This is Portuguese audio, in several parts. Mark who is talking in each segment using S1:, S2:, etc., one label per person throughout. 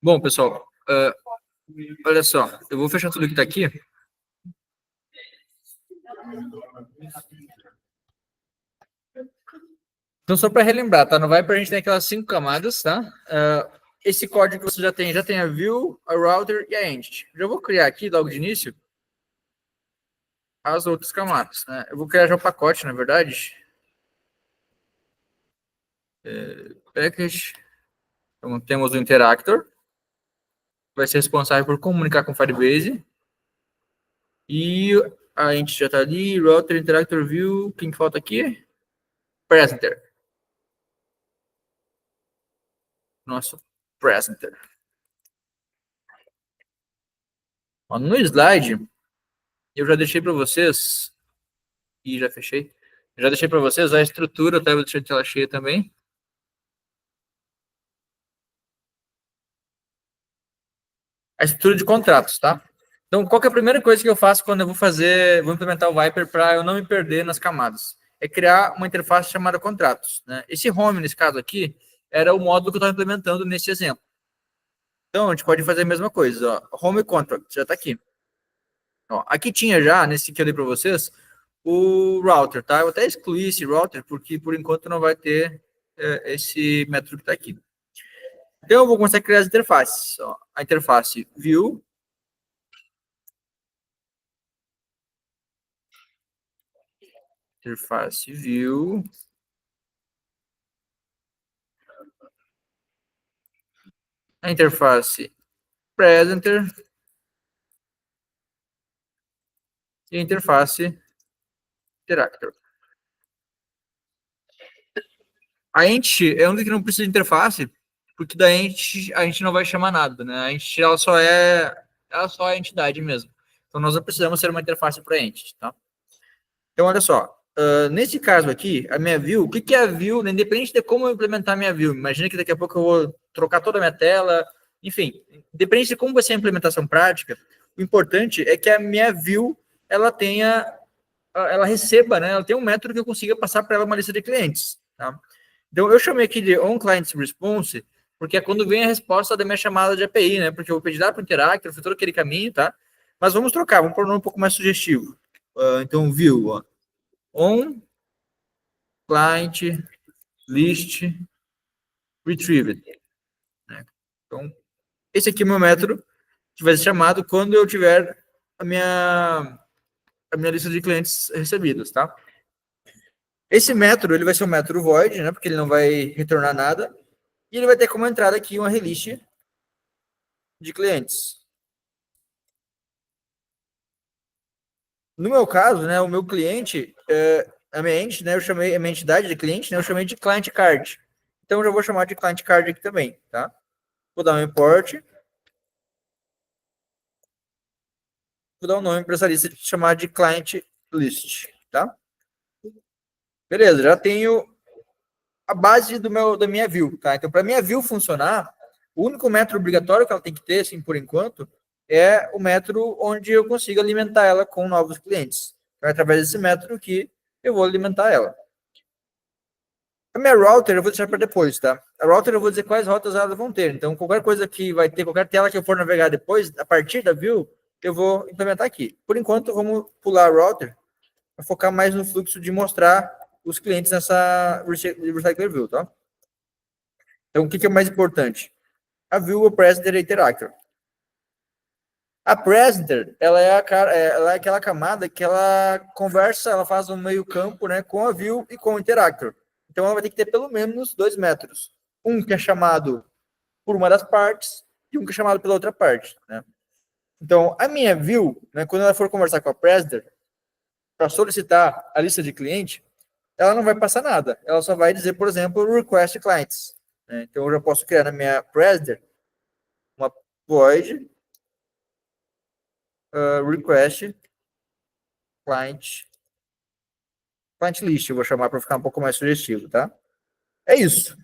S1: Bom, pessoal, olha só, eu vou fechar tudo que está aqui. Então, só para relembrar, tá? No Viper a gente tem aquelas 5 camadas, tá? Esse código que você já tem a view, a router e a entity. Já vou criar aqui, logo de início, as outras camadas, né? Eu vou criar já o pacote, na verdade. Package. Então, temos o Interactor, vai ser responsável por comunicar com o Firebase. E a entity já está ali, router, Interactor, view. Quem que falta aqui? Presenter. Nosso presenter. Ó, no slide, eu já deixei para vocês, e já fechei, já deixei para vocês a estrutura, tá? Eu vou deixar de tela cheia também. A estrutura de contratos, tá? Então, qual que é a primeira coisa que eu faço quando eu vou implementar o Viper para eu não me perder nas camadas? É criar uma interface chamada contratos, né? Esse home, nesse caso aqui, era o módulo que eu estava implementando nesse exemplo. Então, a gente pode fazer a mesma coisa, ó. Home contract, já está aqui. Ó, aqui tinha já, nesse que eu dei para vocês, o router, tá? Eu vou até excluir esse router, porque por enquanto não vai ter esse método que está aqui. Então, eu vou começar a criar as interfaces. Ó, a interface view. Interface view. A interface presenter. E a interface interactor. A entity é onde que não precisa de interface, porque da entity a gente não vai chamar nada, né? A entity ela só é a entidade mesmo. Então nós não precisamos ser uma interface para entity, tá? Então olha só, nesse caso aqui, a minha view, o que é a view, né? Independente de como eu implementar a minha view, imagina que daqui a pouco eu vou trocar toda a minha tela, enfim, independente de como vai ser a implementação prática, o importante é que a minha view ela receba, né? Ela tem um método que eu consiga passar para ela uma lista de clientes, tá? Então, eu chamei aqui de onClientResponse, porque é quando vem a resposta da minha chamada de API, né? Porque eu vou pedir lá para o Interactor, foi todo aquele caminho, tá? Mas vamos trocar, vamos pôr um nome um pouco mais sugestivo. Então, view, ó. On client list retrieved. Né? Então, esse aqui é o meu método que vai ser chamado quando eu tiver a minha lista de clientes recebidos, tá? Esse método, ele vai ser um método void, né? Porque ele não vai retornar nada. E ele vai ter como entrada aqui uma release de clientes. No meu caso, né, o meu cliente, a minha entidade, né, eu chamei a minha entidade de cliente, né, eu chamei de client card. Então, eu já vou chamar de client card aqui também, tá? Vou dar um import. Vou dar um nome para essa lista de chamar de client list, tá? Beleza, já tenho a base da minha view, tá? Então, para minha view funcionar, o único método obrigatório que ela tem que ter, assim, por enquanto, é o método onde eu consigo alimentar ela com novos clientes. Então, é através desse método que eu vou alimentar ela. A minha router eu vou deixar para depois, tá? A router eu vou dizer quais rotas elas vão ter. Então, qualquer coisa que vai ter, qualquer tela que eu for navegar depois, a partir da view, eu vou implementar aqui. Por enquanto, vamos pular a router para focar mais no fluxo de mostrar os clientes nessa Recycler View, tá? Então, o que é mais importante? A View, o Presenter e a Interactor. A Presenter, ela é aquela camada que ela conversa, ela faz um meio campo, né, com a View e com o Interactor. Então, ela vai ter que ter pelo menos 2 métodos. Um que é chamado por uma das partes e um que é chamado pela outra parte, né? Então, a minha View, né, quando ela for conversar com a Presenter, para solicitar a lista de cliente, ela não vai passar nada. Ela só vai dizer, por exemplo, request clients. Né? Então, eu já posso criar na minha Presenter uma void request client list. Eu vou chamar para ficar um pouco mais sugestivo, tá? É isso.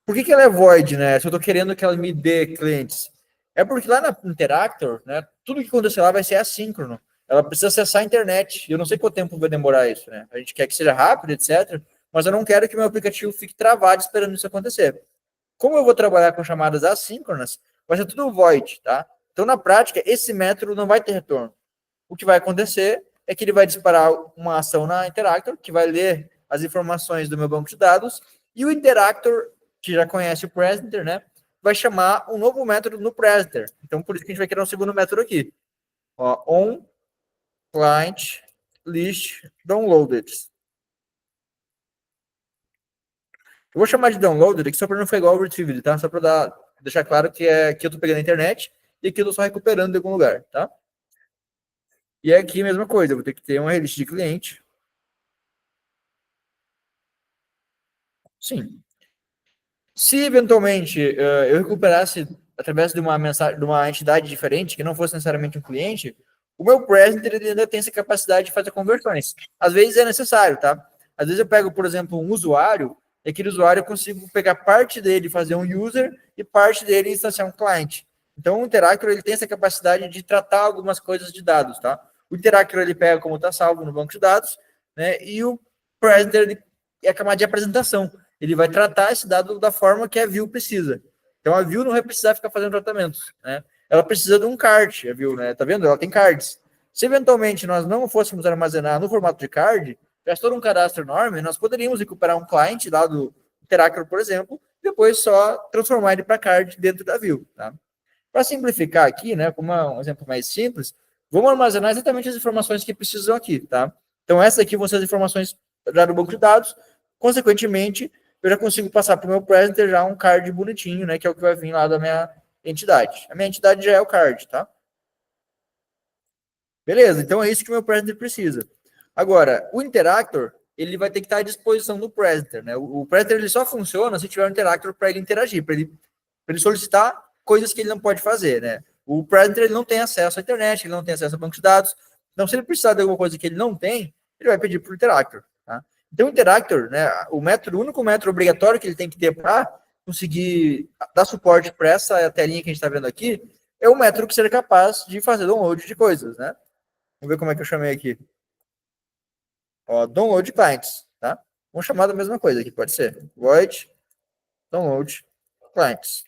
S1: Por que ela é void, né? Se eu estou querendo que ela me dê clientes. É porque lá na Interactor, né, tudo que acontecer lá vai ser assíncrono. Ela precisa acessar a internet. E eu não sei quanto tempo vai demorar isso, né? A gente quer que seja rápido, etc. Mas eu não quero que meu aplicativo fique travado esperando isso acontecer. Como eu vou trabalhar com chamadas assíncronas, vai ser tudo void, tá? Então, na prática, esse método não vai ter retorno. O que vai acontecer é que ele vai disparar uma ação na Interactor, que vai ler as informações do meu banco de dados, e o Interactor, que já conhece o Presenter, né, vai chamar um novo método no Presenter. Então, por isso que a gente vai criar um segundo método aqui. Ó, on client list downloaded. Eu vou chamar de downloaded aqui só para não ficar igual ao retrieved, tá? Só para deixar claro que eu estou pegando a internet e que eu estou só recuperando de algum lugar, tá? E aqui a mesma coisa, eu vou ter que ter uma list de cliente. Sim. Se eventualmente eu recuperasse através de uma mensagem, de uma entidade diferente, que não fosse necessariamente um cliente, o meu presenter ele ainda tem essa capacidade de fazer conversões. Às vezes é necessário, tá? Às vezes eu pego, por exemplo, um usuário, e aquele usuário eu consigo pegar parte dele e fazer um user e parte dele instanciar um cliente. Então o Interactor ele tem essa capacidade de tratar algumas coisas de dados, tá? O Interactor ele pega como está salvo no banco de dados, né? E o presenter ele é a camada de apresentação, ele vai tratar esse dado da forma que a view precisa. Então a view não vai precisar ficar fazendo tratamentos, né? Ela precisa de um card, a view, né? Tá vendo? Ela tem cards. Se eventualmente nós não fôssemos armazenar no formato de card, já todo um cadastro enorme, nós poderíamos recuperar um cliente lá do Interactor, por exemplo, e depois só transformar ele para card dentro da view, tá? Para simplificar aqui, né, como um exemplo mais simples, vamos armazenar exatamente as informações que precisam aqui, tá? Então, essas aqui vão ser as informações já do banco de dados. Consequentemente, eu já consigo passar para o meu presenter já um card bonitinho, né, que é o que vai vir lá da minha entidade. A minha entidade já é o card, tá? Beleza, então é isso que o meu presenter precisa. Agora, o Interactor, ele vai ter que estar à disposição do presenter, né? O presenter ele só funciona se tiver um Interactor para ele interagir, para ele solicitar coisas que ele não pode fazer, né? O presenter ele não tem acesso à internet, ele não tem acesso ao banco de dados. Então, se ele precisar de alguma coisa que ele não tem, ele vai pedir para o Interactor, tá? Então, o Interactor, né, o único método obrigatório que ele tem que ter para conseguir dar suporte para essa telinha que a gente está vendo aqui é o método que seja capaz de fazer download de coisas, né? Vamos ver como é que eu chamei aqui. Ó, download clients, tá? Vamos chamar da mesma coisa aqui, pode ser. Void download clients.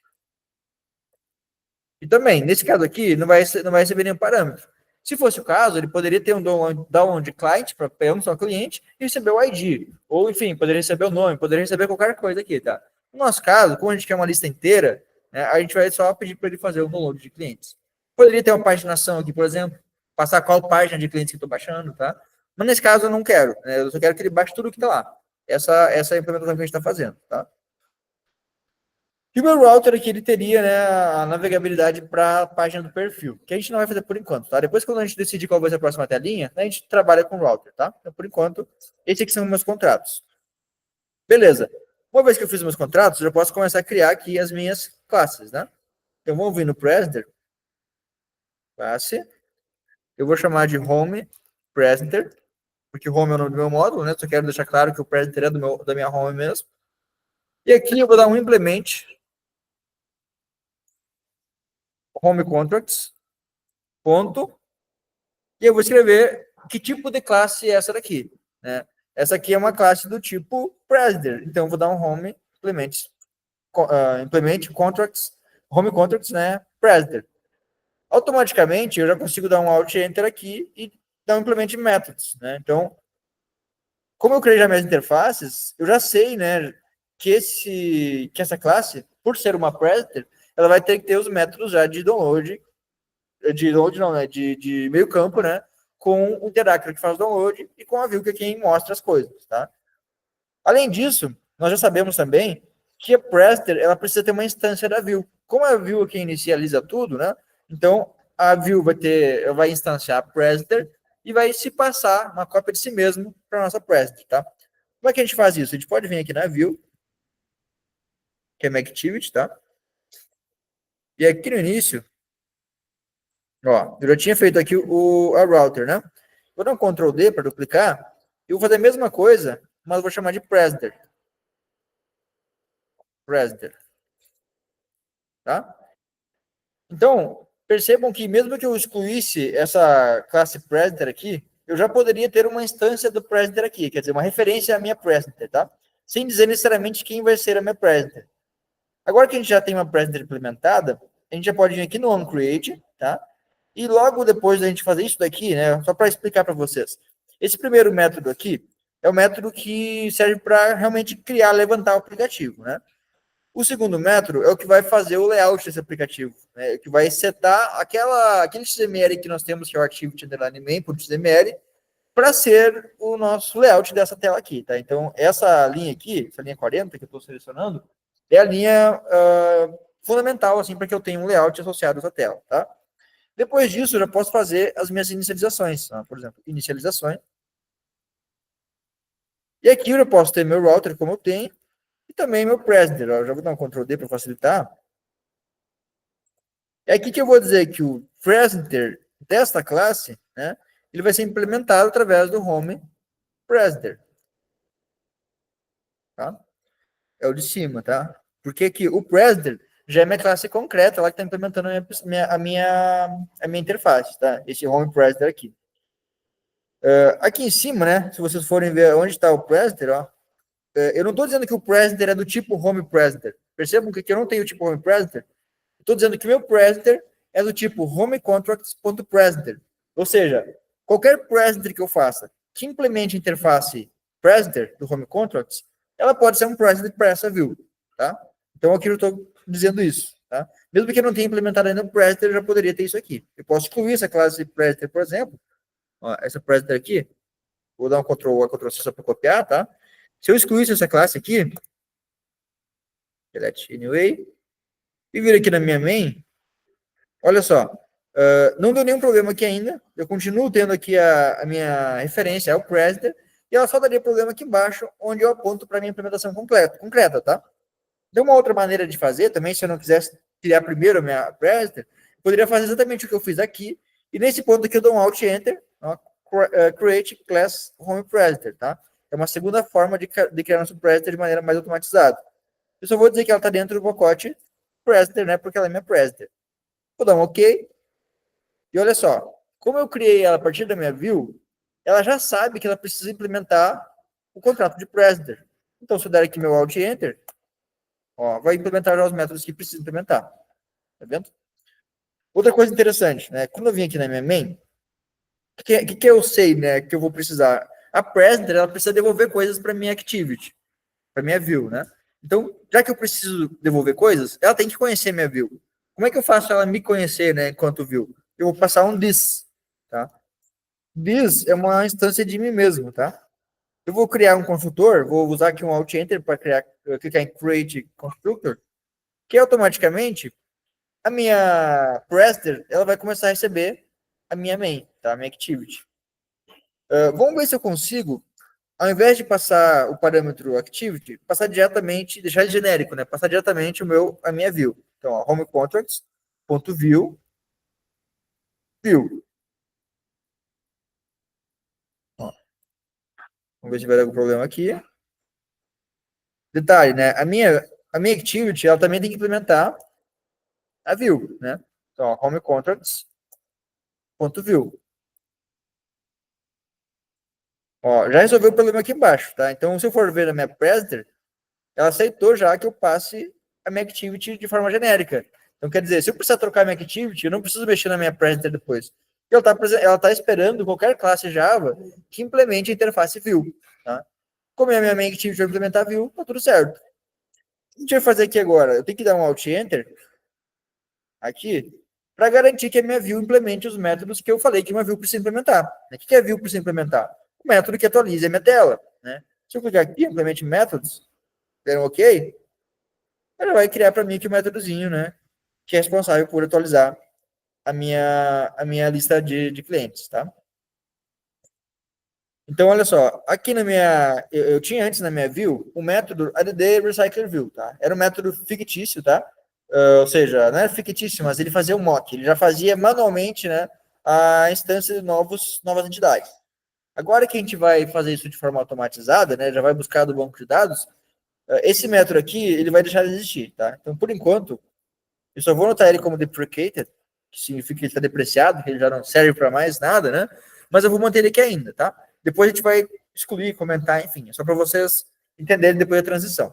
S1: E também, nesse caso aqui, não vai receber nenhum parâmetro. Se fosse o caso, ele poderia ter um download client para pegar um só cliente e receber o ID. Ou, enfim, poderia receber o nome, poderia receber qualquer coisa aqui, tá? No nosso caso, como a gente quer uma lista inteira, né, a gente vai só pedir para ele fazer o download de clientes. Poderia ter uma paginação aqui, por exemplo, passar qual página de clientes que eu estou baixando, tá? Mas nesse caso eu não quero, né? Eu só quero que ele baixe tudo que está lá. Essa é a implementação que a gente está fazendo, tá? E o meu router aqui, ele teria, né, a navegabilidade para a página do perfil, que a gente não vai fazer por enquanto, tá? Depois, quando a gente decidir qual vai ser a próxima telinha, a gente trabalha com o router, tá? Então, por enquanto, esses aqui são meus contratos. Beleza. Uma vez que eu fiz meus contratos, eu já posso começar a criar aqui as minhas classes, né? Então, vamos vir no Presenter, classe. Eu vou chamar de Home Presenter, porque Home é o nome do meu módulo, né? Só quero deixar claro que o Presenter é da minha Home mesmo. E aqui eu vou dar um implement Home Contracts, ponto. E eu vou escrever que tipo de classe é essa daqui, né? Essa aqui é uma classe do tipo Presenter. Então, eu vou dar um home implement contracts, home contracts, né? Presenter. Automaticamente, eu já consigo dar um alt enter aqui e dar um implement methods, né? Então, como eu criei já minhas interfaces, eu já sei, né, que essa classe, por ser uma Presenter, ela vai ter que ter os métodos já de download não, né? De meio campo, né? Com o Interactor que faz o download e com a view que é quem mostra as coisas, tá? Além disso, nós já sabemos também que a Presenter, ela precisa ter uma instância da view. Como a view é quem inicializa tudo, né? Então, a view vai instanciar a Presenter e vai se passar uma cópia de si mesmo para nossa Presenter, tá? Como é que a gente faz isso? A gente pode vir aqui na view, que é minha activity, tá? E aqui no início, ó, eu já tinha feito aqui a router, né? Vou dar um Ctrl D para duplicar. E vou fazer a mesma coisa, mas vou chamar de presenter. Presenter. Tá? Então, percebam que mesmo que eu excluísse essa classe presenter aqui, eu já poderia ter uma instância do presenter aqui, quer dizer, uma referência à minha presenter, tá? Sem dizer necessariamente quem vai ser a minha presenter. Agora que a gente já tem uma presenter implementada, a gente já pode vir aqui no onCreate, tá? E logo depois da gente fazer isso daqui, né, só para explicar para vocês. Esse primeiro método aqui é o método que serve para realmente criar, levantar o aplicativo, né? O segundo método é o que vai fazer o layout desse aplicativo, né? Que vai setar aquele XML que nós temos, que é o activity_main.xml, para ser o nosso layout dessa tela aqui, tá? Então, essa linha aqui, essa linha 40 que eu estou selecionando, é a linha fundamental, assim, para que eu tenha um layout associado a essa tela, tá? Depois disso, eu já posso fazer as minhas inicializações, tá? Por exemplo, inicializações. E aqui eu já posso ter meu router, como eu tenho, e também meu presenter. Eu já vou dar um Ctrl D para facilitar. É aqui que eu vou dizer que o presenter desta classe, né, ele vai ser implementado através do home presenter. Tá? É o de cima, tá? Porque aqui o presenter já é minha classe concreta, ela que está implementando a minha interface, tá? Esse home presenter aqui. Aqui em cima, né, se vocês forem ver onde está o presenter, ó, eu não estou dizendo que o presenter é do tipo home presenter. Percebam que aqui eu não tenho o tipo home presenter. Estou dizendo que o meu presenter é do tipo homecontracts.presenter. Ou seja, qualquer presenter que eu faça que implemente a interface presenter do home contracts, ela pode ser um presenter para essa view, tá? Então aqui eu estou dizendo isso, tá? Mesmo que eu não tenha implementado ainda o presenter, eu já poderia ter isso aqui. Eu posso excluir essa classe presenter, por exemplo, ó, essa presenter aqui, vou dar um Ctrl+C só para copiar, tá? Se eu excluísse essa classe aqui, select anyway, e vir aqui na minha main, olha só, não deu nenhum problema aqui ainda. Eu continuo tendo aqui a minha referência, é o presenter, e ela só daria problema aqui embaixo, onde eu aponto para a minha implementação concreta, tá? Então, uma outra maneira de fazer também, se eu não quisesse criar primeiro a minha presenter, eu poderia fazer exatamente o que eu fiz aqui, e nesse ponto aqui eu dou um Alt Enter, ó, Create Class Home Presenter, tá? É uma segunda forma de criar nosso presenter de maneira mais automatizada. Eu só vou dizer que ela está dentro do pacote presenter, né? Porque ela é minha presenter. Vou dar um OK. E olha só, como eu criei ela a partir da minha view, ela já sabe que ela precisa implementar o contrato de presenter. Então, se eu der aqui meu Alt Enter, ó, vai implementar já os métodos que precisa implementar. Tá vendo? Outra coisa interessante, né? Quando eu vim aqui na minha main, o que eu sei, né? Que eu vou precisar? A presenter, ela precisa devolver coisas para minha activity, para minha view, né? Então, já que eu preciso devolver coisas, ela tem que conhecer minha view. Como é que eu faço ela me conhecer, né, enquanto view? Eu vou passar um this, tá? This é uma instância de mim mesmo, tá? Eu vou criar um construtor, vou usar aqui um Alt Enter para clicar em Create Constructor, que automaticamente a minha presenter, ela vai começar a receber a minha main, tá? A minha activity. Vamos ver se eu consigo, ao invés de passar o parâmetro activity, passar diretamente, deixar ele genérico, né? Passar diretamente a minha view. Então, ó, home contracts.view, view. Ó, vamos ver se vai dar algum problema aqui. Detalhe, né? A minha activity, ela também tem que implementar a view, né? Então, ó, home contracts.view. Ó, já resolveu o problema aqui embaixo, tá? Então, se eu for ver na minha presenter, ela aceitou já que eu passe a minha activity de forma genérica. Então, quer dizer, se eu precisar trocar a minha activity, eu não preciso mexer na minha presenter depois. Ela tá esperando qualquer classe Java que implemente a interface view, tá? Como a minha activity vai implementar view, tá tudo certo. O que a gente vai fazer aqui agora? Eu tenho que dar um Alt Enter aqui para garantir que a minha view implemente os métodos que eu falei que uma view precisa implementar. O que é view precisa implementar? O método que atualiza a minha tela, né? Se eu clicar aqui, implemente métodos, der um OK, ela vai criar para mim aqui um métodozinho, né? Que é responsável por atualizar a minha lista de clientes, tá? Então, olha só, aqui na minha, eu tinha antes na minha view o método add recycler view, tá? Era um método fictício, tá? Ou seja, não era fictício, mas ele fazia o mock, ele já fazia manualmente, né, a instância de novas entidades. Agora que a gente vai fazer isso de forma automatizada, né, já vai buscar do banco de dados, esse método aqui, ele vai deixar de existir, tá? Então, por enquanto, Eu só vou anotar ele como deprecated, que significa que ele está depreciado, que ele já não serve para mais nada, né? Mas eu vou manter ele aqui ainda, tá? Depois a gente vai excluir, comentar, enfim, é só para vocês entenderem depois da transição.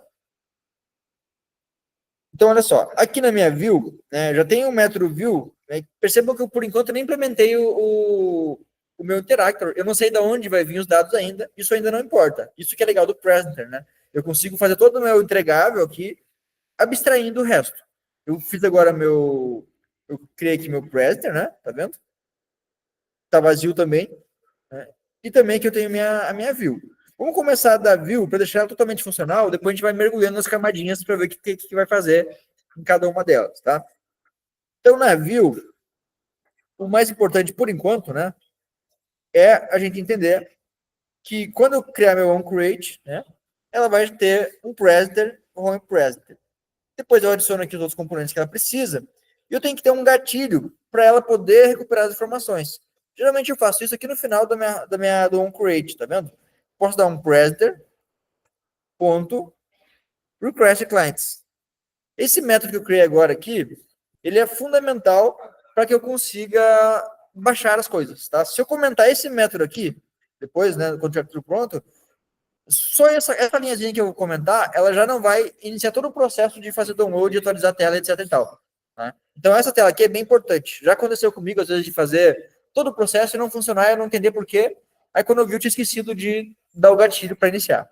S1: Então, olha só, aqui na minha view, né, já tem um método view, né, percebam que eu, por enquanto, nem implementei o meu interactor. Eu não sei de onde vai vir os dados ainda, isso ainda não importa. Isso que é legal do presenter, né? Eu consigo fazer todo o meu entregável aqui, abstraindo o resto. Eu fiz agora meu... Eu criei aqui meu presenter, né? Tá vendo? Tá vazio também, né? E também que eu tenho a minha view. Vamos começar da view para deixar ela totalmente funcional, depois a gente vai mergulhando nas camadinhas para ver o que vai fazer em cada uma delas, tá? Então, na view, o mais importante por enquanto, né, é a gente entender que quando eu criar meu onCreate, né, ela vai ter um presenter, um home presenter. Depois eu adiciono aqui os outros componentes que ela precisa e eu tenho que ter um gatilho para ela poder recuperar as informações. Geralmente eu faço isso aqui no final do onCreate, tá vendo? Posso dar um presenter ponto request clients. Esse método que eu criei agora aqui, ele é fundamental para que eu consiga baixar as coisas, tá? Se eu comentar esse método aqui, depois, né, quando tiver tudo pronto, só essa linhazinha que eu vou comentar, ela já não vai iniciar todo o processo de fazer download, atualizar a tela, etc e tal. Tá? Então, essa tela aqui é bem importante. Já aconteceu comigo, às vezes, de fazer todo o processo e não funcionar, eu não entender por quê. Aí, quando eu vi, eu tinha esquecido de dar o gatilho para iniciar.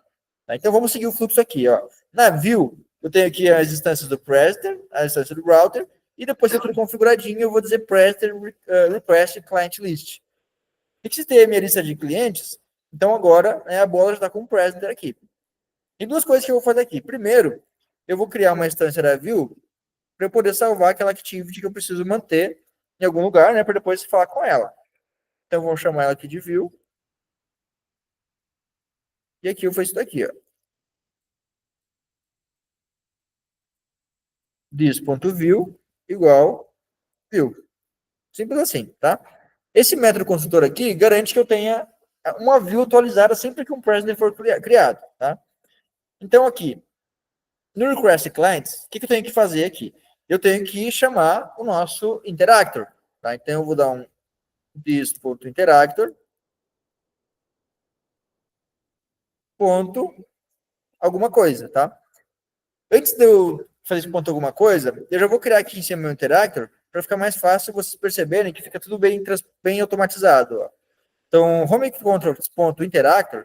S1: Tá? Então, vamos seguir o fluxo aqui. Ó. Na view, eu tenho aqui as instâncias do presenter, a instância do router, e depois que tudo configuradinho, eu vou dizer presenter request client list. E se ter a minha lista de clientes, então agora, né, a bola já está com o presenter aqui. Tem duas coisas que eu vou fazer aqui. Primeiro, eu vou criar uma instância da view para eu poder salvar aquela activity que eu preciso manter em algum lugar, né, para depois falar com ela. Então, eu vou chamar ela aqui de view. E aqui eu faço isso daqui, ó. This.view igual view. Simples assim, tá? Esse método construtor aqui garante que eu tenha uma view atualizada sempre que um presenter for criado, tá? Então, aqui, no request clients, o que eu tenho que fazer aqui? Eu tenho que chamar o nosso interactor, tá? Então, eu vou dar um this.interactor ponto alguma coisa, tá? Antes de eu fazer esse ponto alguma coisa, eu já vou criar aqui em cima meu interactor para ficar mais fácil vocês perceberem que fica tudo bem automatizado. Ó. Então, home controls.interactor,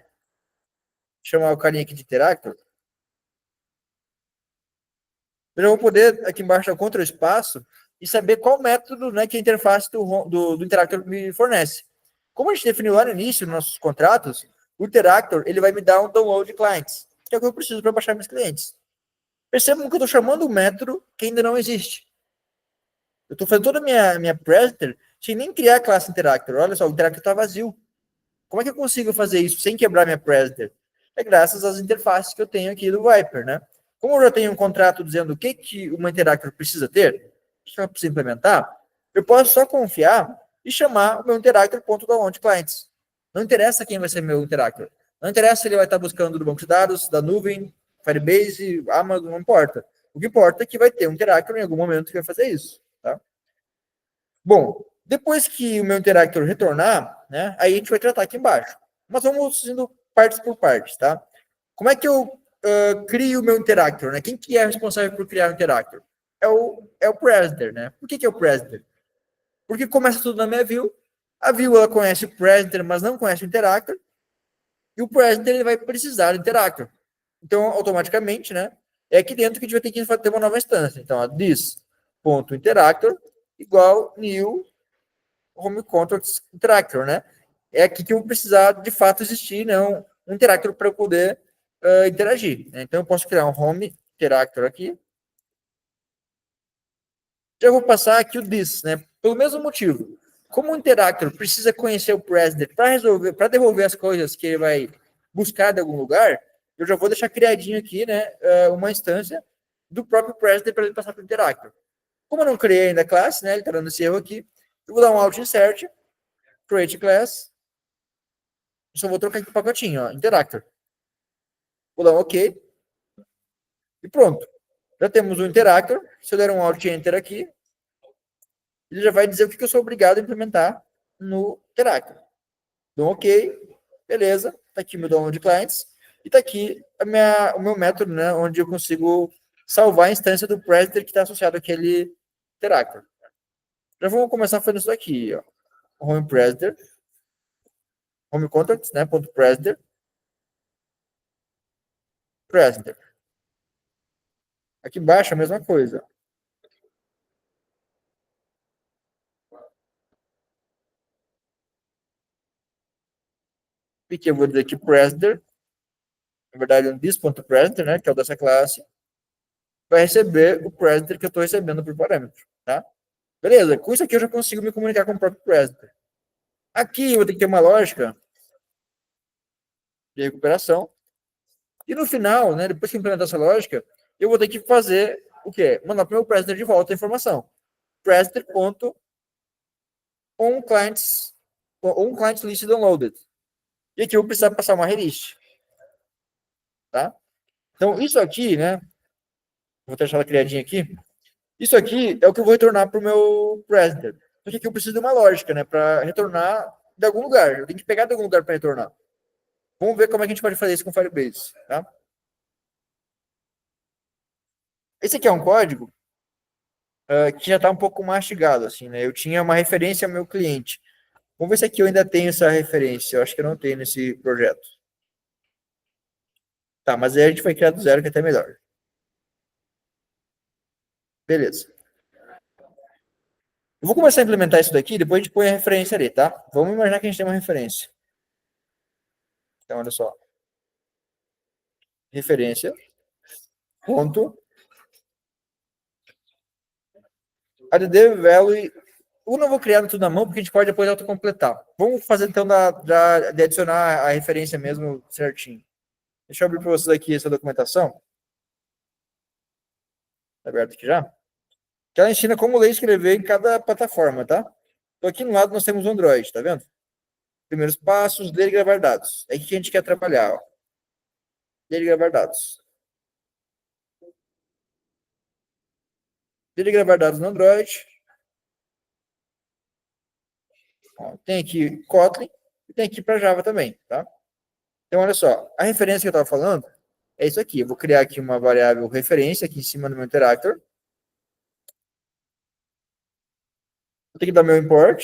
S1: chamar o carinha aqui de interactor, eu já vou poder, aqui embaixo, dar Ctrl espaço e saber qual método, né, que a interface do interactor me fornece. Como a gente definiu lá no início, nos nossos contratos, o interactor ele vai me dar um download clients, que é o que eu preciso para baixar meus clientes. Percebam que eu estou chamando um método que ainda não existe. Eu estou fazendo toda a minha presenter sem nem criar a classe interactor. Olha só, o interactor está vazio. Como é que eu consigo fazer isso sem quebrar minha presenter? É graças às interfaces que eu tenho aqui do Viper, né? Como eu já tenho um contrato dizendo o que uma interactor precisa ter, o que ela precisa implementar, eu posso só confiar e chamar o meu interactor.downloadClients. Não interessa quem vai ser meu interactor. Não interessa se ele vai estar buscando do banco de dados, da nuvem, Firebase, Amazon, não importa. O que importa é que vai ter um interactor em algum momento que vai fazer isso. Tá? Bom, depois que o meu interactor retornar, né, aí a gente vai tratar aqui embaixo. Mas vamos indo partes por partes, tá? Como é que eu crio o meu interactor, né? Quem que é responsável por criar o interactor? É o presenter, né? Por que é o presenter? Porque começa tudo na minha view, a view ela conhece o presenter, mas não conhece o interactor, e o presenter ele vai precisar do interactor. Então, automaticamente, né, é aqui dentro que a gente vai ter que ter uma nova instância. Então, this.interactor igual new home contracts interactor, né? É aqui que eu vou precisar de fato existir, né, um interactor para eu poder interagir. Né? Então eu posso criar um home interactor aqui. Já vou passar aqui o this, né? Pelo mesmo motivo. Como o interactor precisa conhecer o president para resolver, para devolver as coisas que ele vai buscar de algum lugar, eu já vou deixar criadinho aqui, né, uma instância do próprio president para ele passar para o interactor. Como eu não criei ainda a classe, né, ele está dando esse erro aqui, eu vou dar um alt insert, create class, só vou trocar aqui o pacotinho, ó, interactor. Vou dar um OK e pronto. Já temos o interactor. Se eu der um Alt Enter aqui, ele já vai dizer o que eu sou obrigado a implementar no interactor. Então, ok, beleza. Está aqui meu download clients. E está aqui o meu método, né, onde eu consigo salvar a instância do Predator que está associado àquele interactor. Já vamos começar fazendo isso daqui, ó. Home Predator, Home Contacts, né, ponto Predator, Predator. Aqui embaixo a mesma coisa. E aqui eu vou dizer que Predator, na verdade, um this.predator, né, que é o dessa classe, vai receber o Predator que eu estou recebendo por parâmetro, tá? Beleza, com isso aqui eu já consigo me comunicar com o próprio Predator. Aqui eu vou ter que ter uma lógica de recuperação. E no final, né, depois que implementar essa lógica, eu vou ter que fazer o quê? Mandar para o meu Predator de volta a informação. Predator.onClients on client list downloaded. E aqui eu vou precisar passar uma relist. Tá? Então, isso aqui, né? Vou deixar ela criadinha aqui. Isso aqui é o que eu vou retornar para o meu Predator. Porque aqui eu preciso de uma lógica, né? Para retornar de algum lugar. Eu tenho que pegar de algum lugar para retornar. Vamos ver como é que a gente pode fazer isso com o Firebase. Tá? Esse aqui é um código que já está um pouco mastigado. Assim, né? Eu tinha uma referência ao meu cliente. Vamos ver se aqui eu ainda tenho essa referência. Eu acho que eu não tenho nesse projeto. Tá, mas aí a gente vai criar do zero, que é até melhor. Beleza. Eu vou começar a implementar isso daqui, depois a gente põe a referência ali, tá? Vamos imaginar que a gente tem uma referência. Então, olha só. Referência, ponto, add value. Eu não vou criar tudo na mão, porque a gente pode depois autocompletar. Vamos fazer, então, de adicionar a referência mesmo certinho. Deixa eu abrir para vocês aqui essa documentação. Está aberto aqui já. Que ela ensina como ler e escrever em cada plataforma, tá? Então, aqui no lado nós temos o Android, tá vendo? Primeiros passos, ler e gravar dados. É aqui que a gente quer trabalhar, ó. Ler e gravar dados. Ler e gravar dados no Android. Ó, tem aqui Kotlin e tem aqui para Java também, tá? Então, olha só. A referência que eu estava falando é isso aqui. Eu vou criar aqui uma variável referência aqui em cima do meu interactor. Vou ter que dar meu import.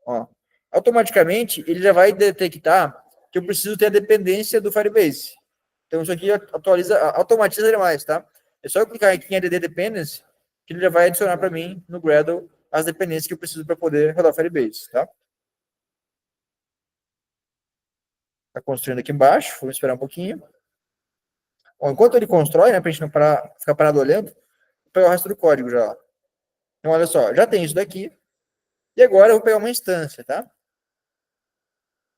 S1: Ó. Automaticamente, ele já vai detectar que eu preciso ter a dependência do Firebase. Então, isso aqui automatiza ele mais, tá? É só eu clicar aqui em add dependency, que ele já vai adicionar para mim no Gradle as dependências que eu preciso para poder rodar o Firebase, tá? Está construindo aqui embaixo, vamos esperar um pouquinho. Bom, enquanto ele constrói, né, para a gente não ficar parado olhando, vou pegar o resto do código já. Então, olha só, já tem isso daqui. E agora eu vou pegar uma instância, tá?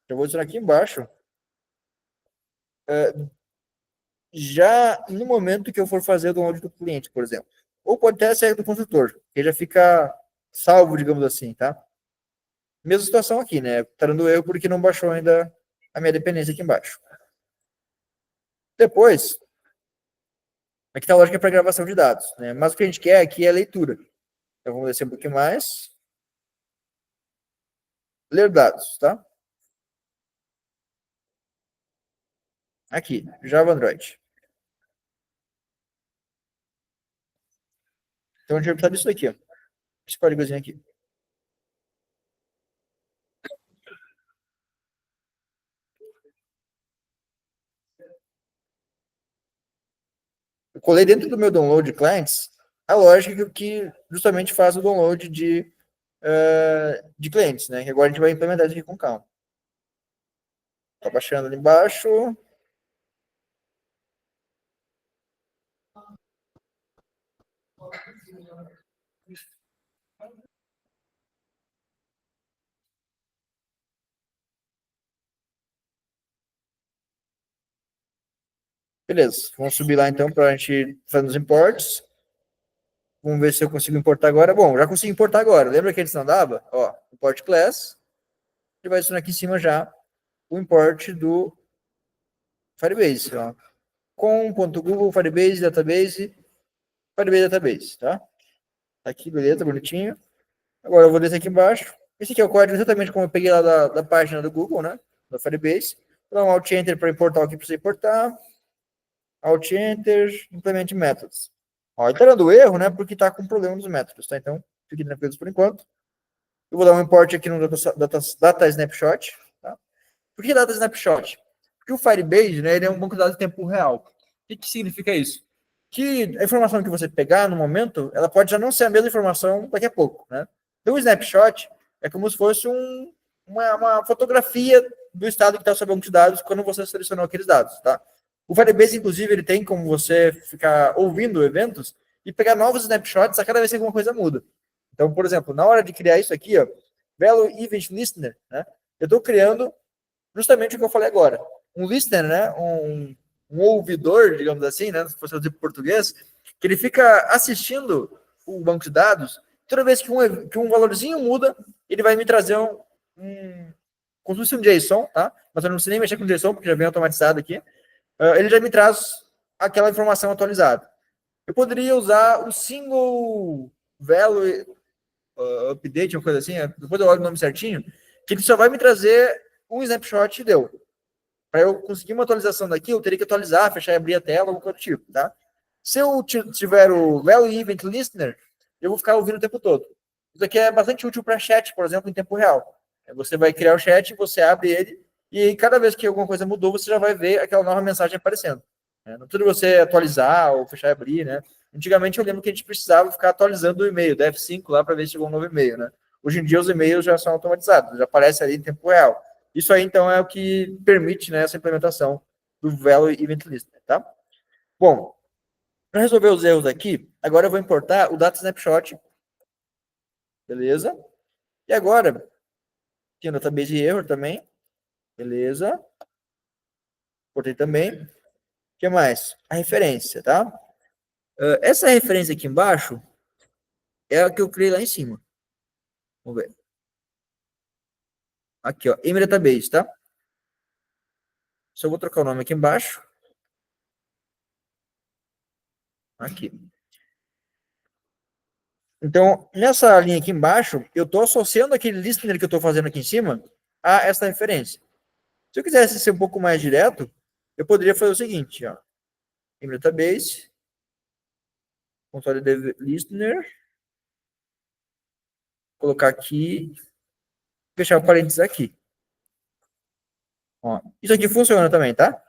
S1: Eu vou adicionar aqui embaixo. Já no momento que eu for fazer o download do cliente, por exemplo. Ou pode até sair do construtor, que já fica salvo, digamos assim, tá? Mesma situação aqui, né? Tá dando erro porque não baixou ainda a minha dependência aqui embaixo. Depois, aqui tá a lógica para gravação de dados, né? Mas o que a gente quer aqui é a leitura. Então vamos descer um pouquinho mais. Ler dados, tá? Aqui, Java Android. Então a gente vai precisar disso daqui, ó. Esse códigozinho aqui. Eu colei dentro do meu download de clients a lógica que justamente faz o download de clientes, né? Que agora a gente vai implementar isso aqui com calma. Tá baixando ali embaixo. Beleza, vamos subir lá então para a gente fazer os imports. Vamos ver se eu consigo importar agora. Bom, já consigo importar agora. Lembra que antes não dava? Ó, import class. Ele vai adicionar aqui em cima já o import do Firebase. Ó. Com.google Firebase Database Firebase Database, tá? Tá aqui, beleza, bonitinho. Agora eu vou descer aqui embaixo. Esse aqui é o código exatamente como eu peguei lá da página do Google, né? Da Firebase. Vou dar um Alt Enter para importar o que precisa importar. Alt Enter, Implement Methods. Ó, ele tá dando erro, né? Porque tá com problema nos métodos, tá? Então, fiquem tranquilos por enquanto. Eu vou dar um import aqui no data Snapshot, tá? Por que Data Snapshot? Porque o Firebase, né, ele é um banco de dados em tempo real. O que significa isso? Que a informação que você pegar no momento, ela pode já não ser a mesma informação daqui a pouco, né? Então, o snapshot é como se fosse uma fotografia do estado que está o seu banco de dados quando você selecionou aqueles dados, tá? O Firebase, inclusive, ele tem como você ficar ouvindo eventos e pegar novos snapshots a cada vez que alguma coisa muda. Então, por exemplo, na hora de criar isso aqui, ó, Value Event Listener, né? Eu estou criando justamente o que eu falei agora. Um listener, né? Um ouvidor, digamos assim, né? Se fosse traduzir para português, que ele fica assistindo o banco de dados, toda vez que um valorzinho muda, ele vai me trazer como se fosse um JSON, tá? Mas eu não sei nem mexer com JSON, porque já vem automatizado aqui. Ele já me traz aquela informação atualizada. Eu poderia usar o single value update, uma coisa assim, depois eu olho o nome certinho, que ele só vai me trazer um snapshot e deu. Para eu conseguir uma atualização daqui, eu teria que atualizar, fechar e abrir a tela, alguma coisa do tipo, tá? Se eu tiver o Value Event Listener, eu vou ficar ouvindo o tempo todo. Isso aqui é bastante útil para chat, por exemplo, em tempo real. Você vai criar o chat, você abre ele, e cada vez que alguma coisa mudou, você já vai ver aquela nova mensagem aparecendo. Não precisa você atualizar ou fechar e abrir, né? Antigamente eu lembro que a gente precisava ficar atualizando o e-mail, da F5 lá para ver se chegou um novo e-mail, né? Hoje em dia os e-mails já são automatizados, já aparece ali em tempo real. Isso aí, então, é o que permite, né, essa implementação do Value Event Listener, tá? Bom, para resolver os erros aqui, agora eu vou importar o Data Snapshot, beleza? E agora, tem o Database Error também, beleza? Importei também. O que mais? A referência, tá? Essa referência aqui embaixo é a que eu criei lá em cima. Vamos ver. Aqui, ó, em Database, tá? Só vou trocar o nome aqui embaixo. Aqui. Então, nessa linha aqui embaixo, eu estou associando aquele listener que eu estou fazendo aqui em cima a essa referência. Se eu quisesse ser um pouco mais direto, eu poderia fazer o seguinte, ó. Em Database, console dev listener, colocar aqui, fechar o parênteses aqui. Ó, isso aqui funciona também, tá?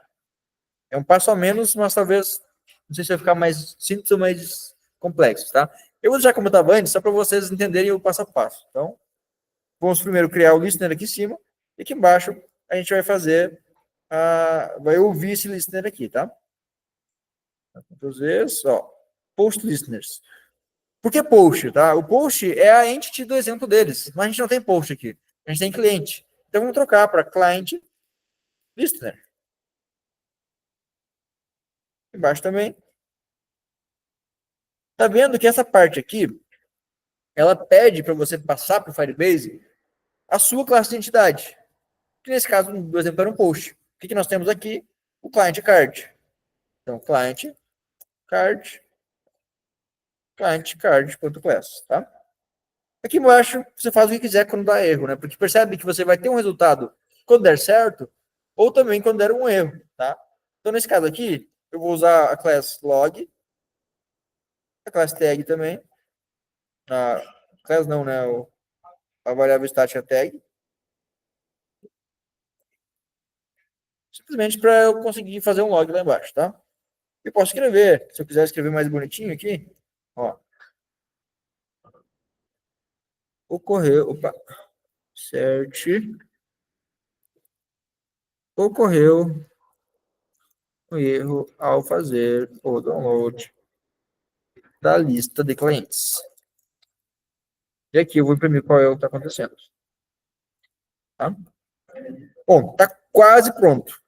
S1: É um passo a menos, mas talvez, não sei se vai ficar mais simples ou mais complexo, tá? Eu vou deixar como estava antes, só para vocês entenderem o passo a passo. Então, vamos primeiro criar o listener aqui em cima, e aqui embaixo a gente vai fazer, vai ouvir esse listener aqui, tá? Ctrl Z, ó, post listeners. Por que post, tá? O post é a entity do exemplo deles, mas a gente não tem post aqui, a gente tem cliente. Então, vamos trocar para client listener. Embaixo também. Tá vendo que essa parte aqui, ela pede para você passar para o Firebase a sua classe de entidade. Que nesse caso, do exemplo, era um post. O que nós temos aqui? O client card. Então, client card.class, tá? Aqui embaixo, você faz o que quiser quando dá erro, né? Porque percebe que você vai ter um resultado quando der certo, ou também quando der um erro, tá? Então, nesse caso aqui, eu vou usar a class log, a class tag também, a class não, né? A variável static tag, simplesmente para eu conseguir fazer um log lá embaixo, tá? Eu posso escrever, se eu quiser escrever mais bonitinho aqui, ó, ocorreu um erro ao fazer o download da lista de clientes. E aqui eu vou imprimir qual é o que está acontecendo. Tá? Bom, está quase pronto.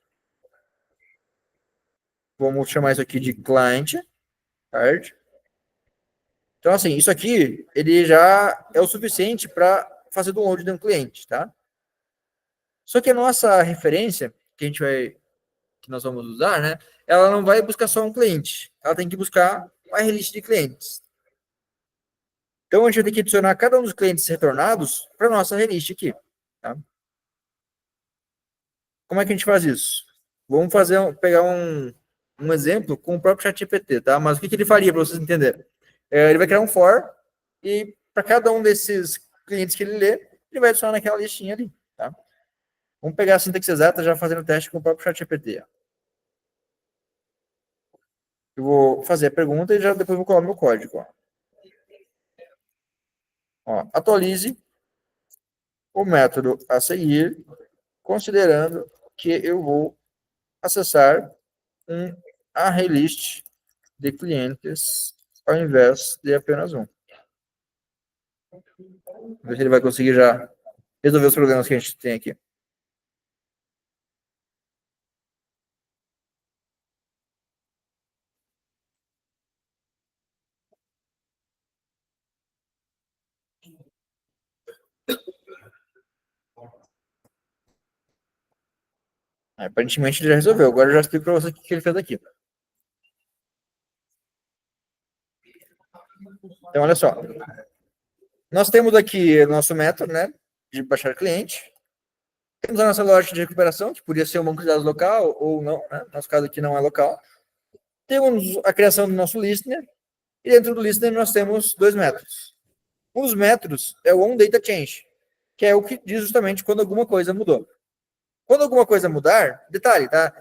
S1: Vamos chamar isso aqui de client card. Então, assim, isso aqui, ele já é o suficiente para fazer download de um cliente, tá? Só que a nossa referência, que nós vamos usar, né? Ela não vai buscar só um cliente. Ela tem que buscar uma list de clientes. Então, a gente vai ter que adicionar cada um dos clientes retornados para a nossa list aqui. Tá? Como é que a gente faz isso? Vamos pegar um exemplo com o próprio ChatGPT, tá? Mas o que ele faria para vocês entenderem? Ele vai criar um for e para cada um desses clientes que ele lê, ele vai adicionar naquela listinha ali, tá? Vamos pegar a sintaxe exata já fazendo o teste com o próprio ChatGPT. Eu vou fazer a pergunta e já depois vou colocar meu código. Atualize o método a seguir, considerando que eu vou acessar um array list de clientes ao invés de apenas um. Vamos ver se ele vai conseguir já resolver os problemas que a gente tem aqui. Aparentemente ele já resolveu. Agora eu já explico para você o que ele fez aqui. Então, olha só. Nós temos aqui nosso método, né, de baixar cliente. Temos a nossa loja de recuperação, que podia ser um banco de dados local ou não, né? No nosso caso aqui não é local. Temos a criação do nosso listener. E dentro do listener nós temos dois métodos. Um dos métodos é o onDataChange, que é o que diz justamente quando alguma coisa mudou. Quando alguma coisa mudar, detalhe, tá?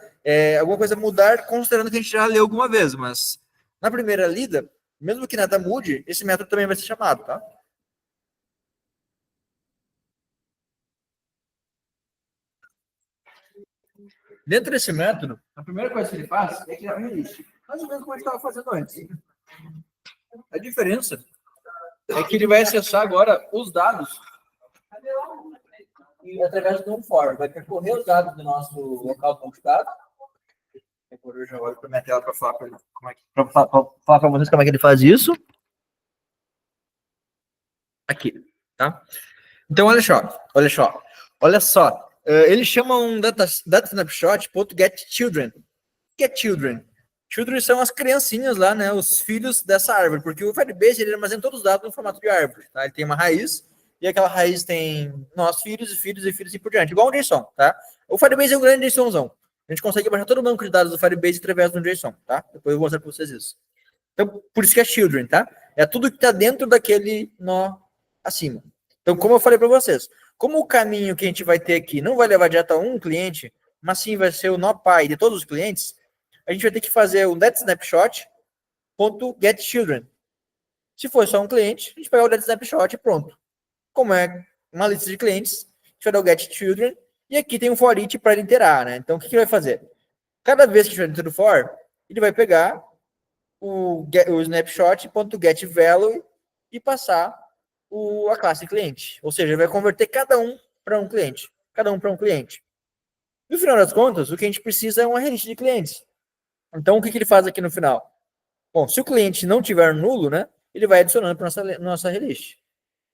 S1: Alguma coisa mudar considerando que a gente já leu alguma vez, mas na primeira lida, mesmo que nada mude, esse método também vai ser chamado, tá? Dentro desse método, a primeira coisa que ele faz é criar um list. Mais ou menos como a gente estava fazendo antes. A diferença é que ele vai acessar agora os dados através de um for. Vai percorrer os dados do nosso local de banco de dados. Eu já olho para minha tela para falar para vocês como é que ele faz isso. Aqui, tá? Então, olha só. Ele chama um data snapshot.getChildren. Get children. Children são as criancinhas lá, né? Os filhos dessa árvore, porque o Firebase ele armazena todos os dados no formato de árvore, tá? Ele tem uma raiz e aquela raiz tem nós filhos e filhos e filhos e por diante, igual um JSON, tá? O Firebase é um grande JSONzão. A gente consegue baixar todo o banco de dados do Firebase através de um JSON, tá? Depois eu vou mostrar para vocês isso. Então, por isso que é children, tá? É tudo que está dentro daquele nó acima. Então, como eu falei para vocês, como o caminho que a gente vai ter aqui não vai levar direto a um cliente, mas sim vai ser o nó pai de todos os clientes, a gente vai ter que fazer o .getSnapshot.getChildren. Se for só um cliente, a gente vai pegar o .snapshot e pronto. Como é uma lista de clientes, a gente vai dar o getChildren e aqui tem um for each para ele interar, né? Então, o que ele vai fazer? Cada vez que estiver dentro do for, ele vai pegar o snapshot.getValue e passar a classe cliente. Ou seja, ele vai converter cada um para um cliente. Cada um para um cliente. No final das contas, o que a gente precisa é uma lista de clientes. Então, o que ele faz aqui no final? Bom, se o cliente não tiver nulo, né, ele vai adicionando para nossa list.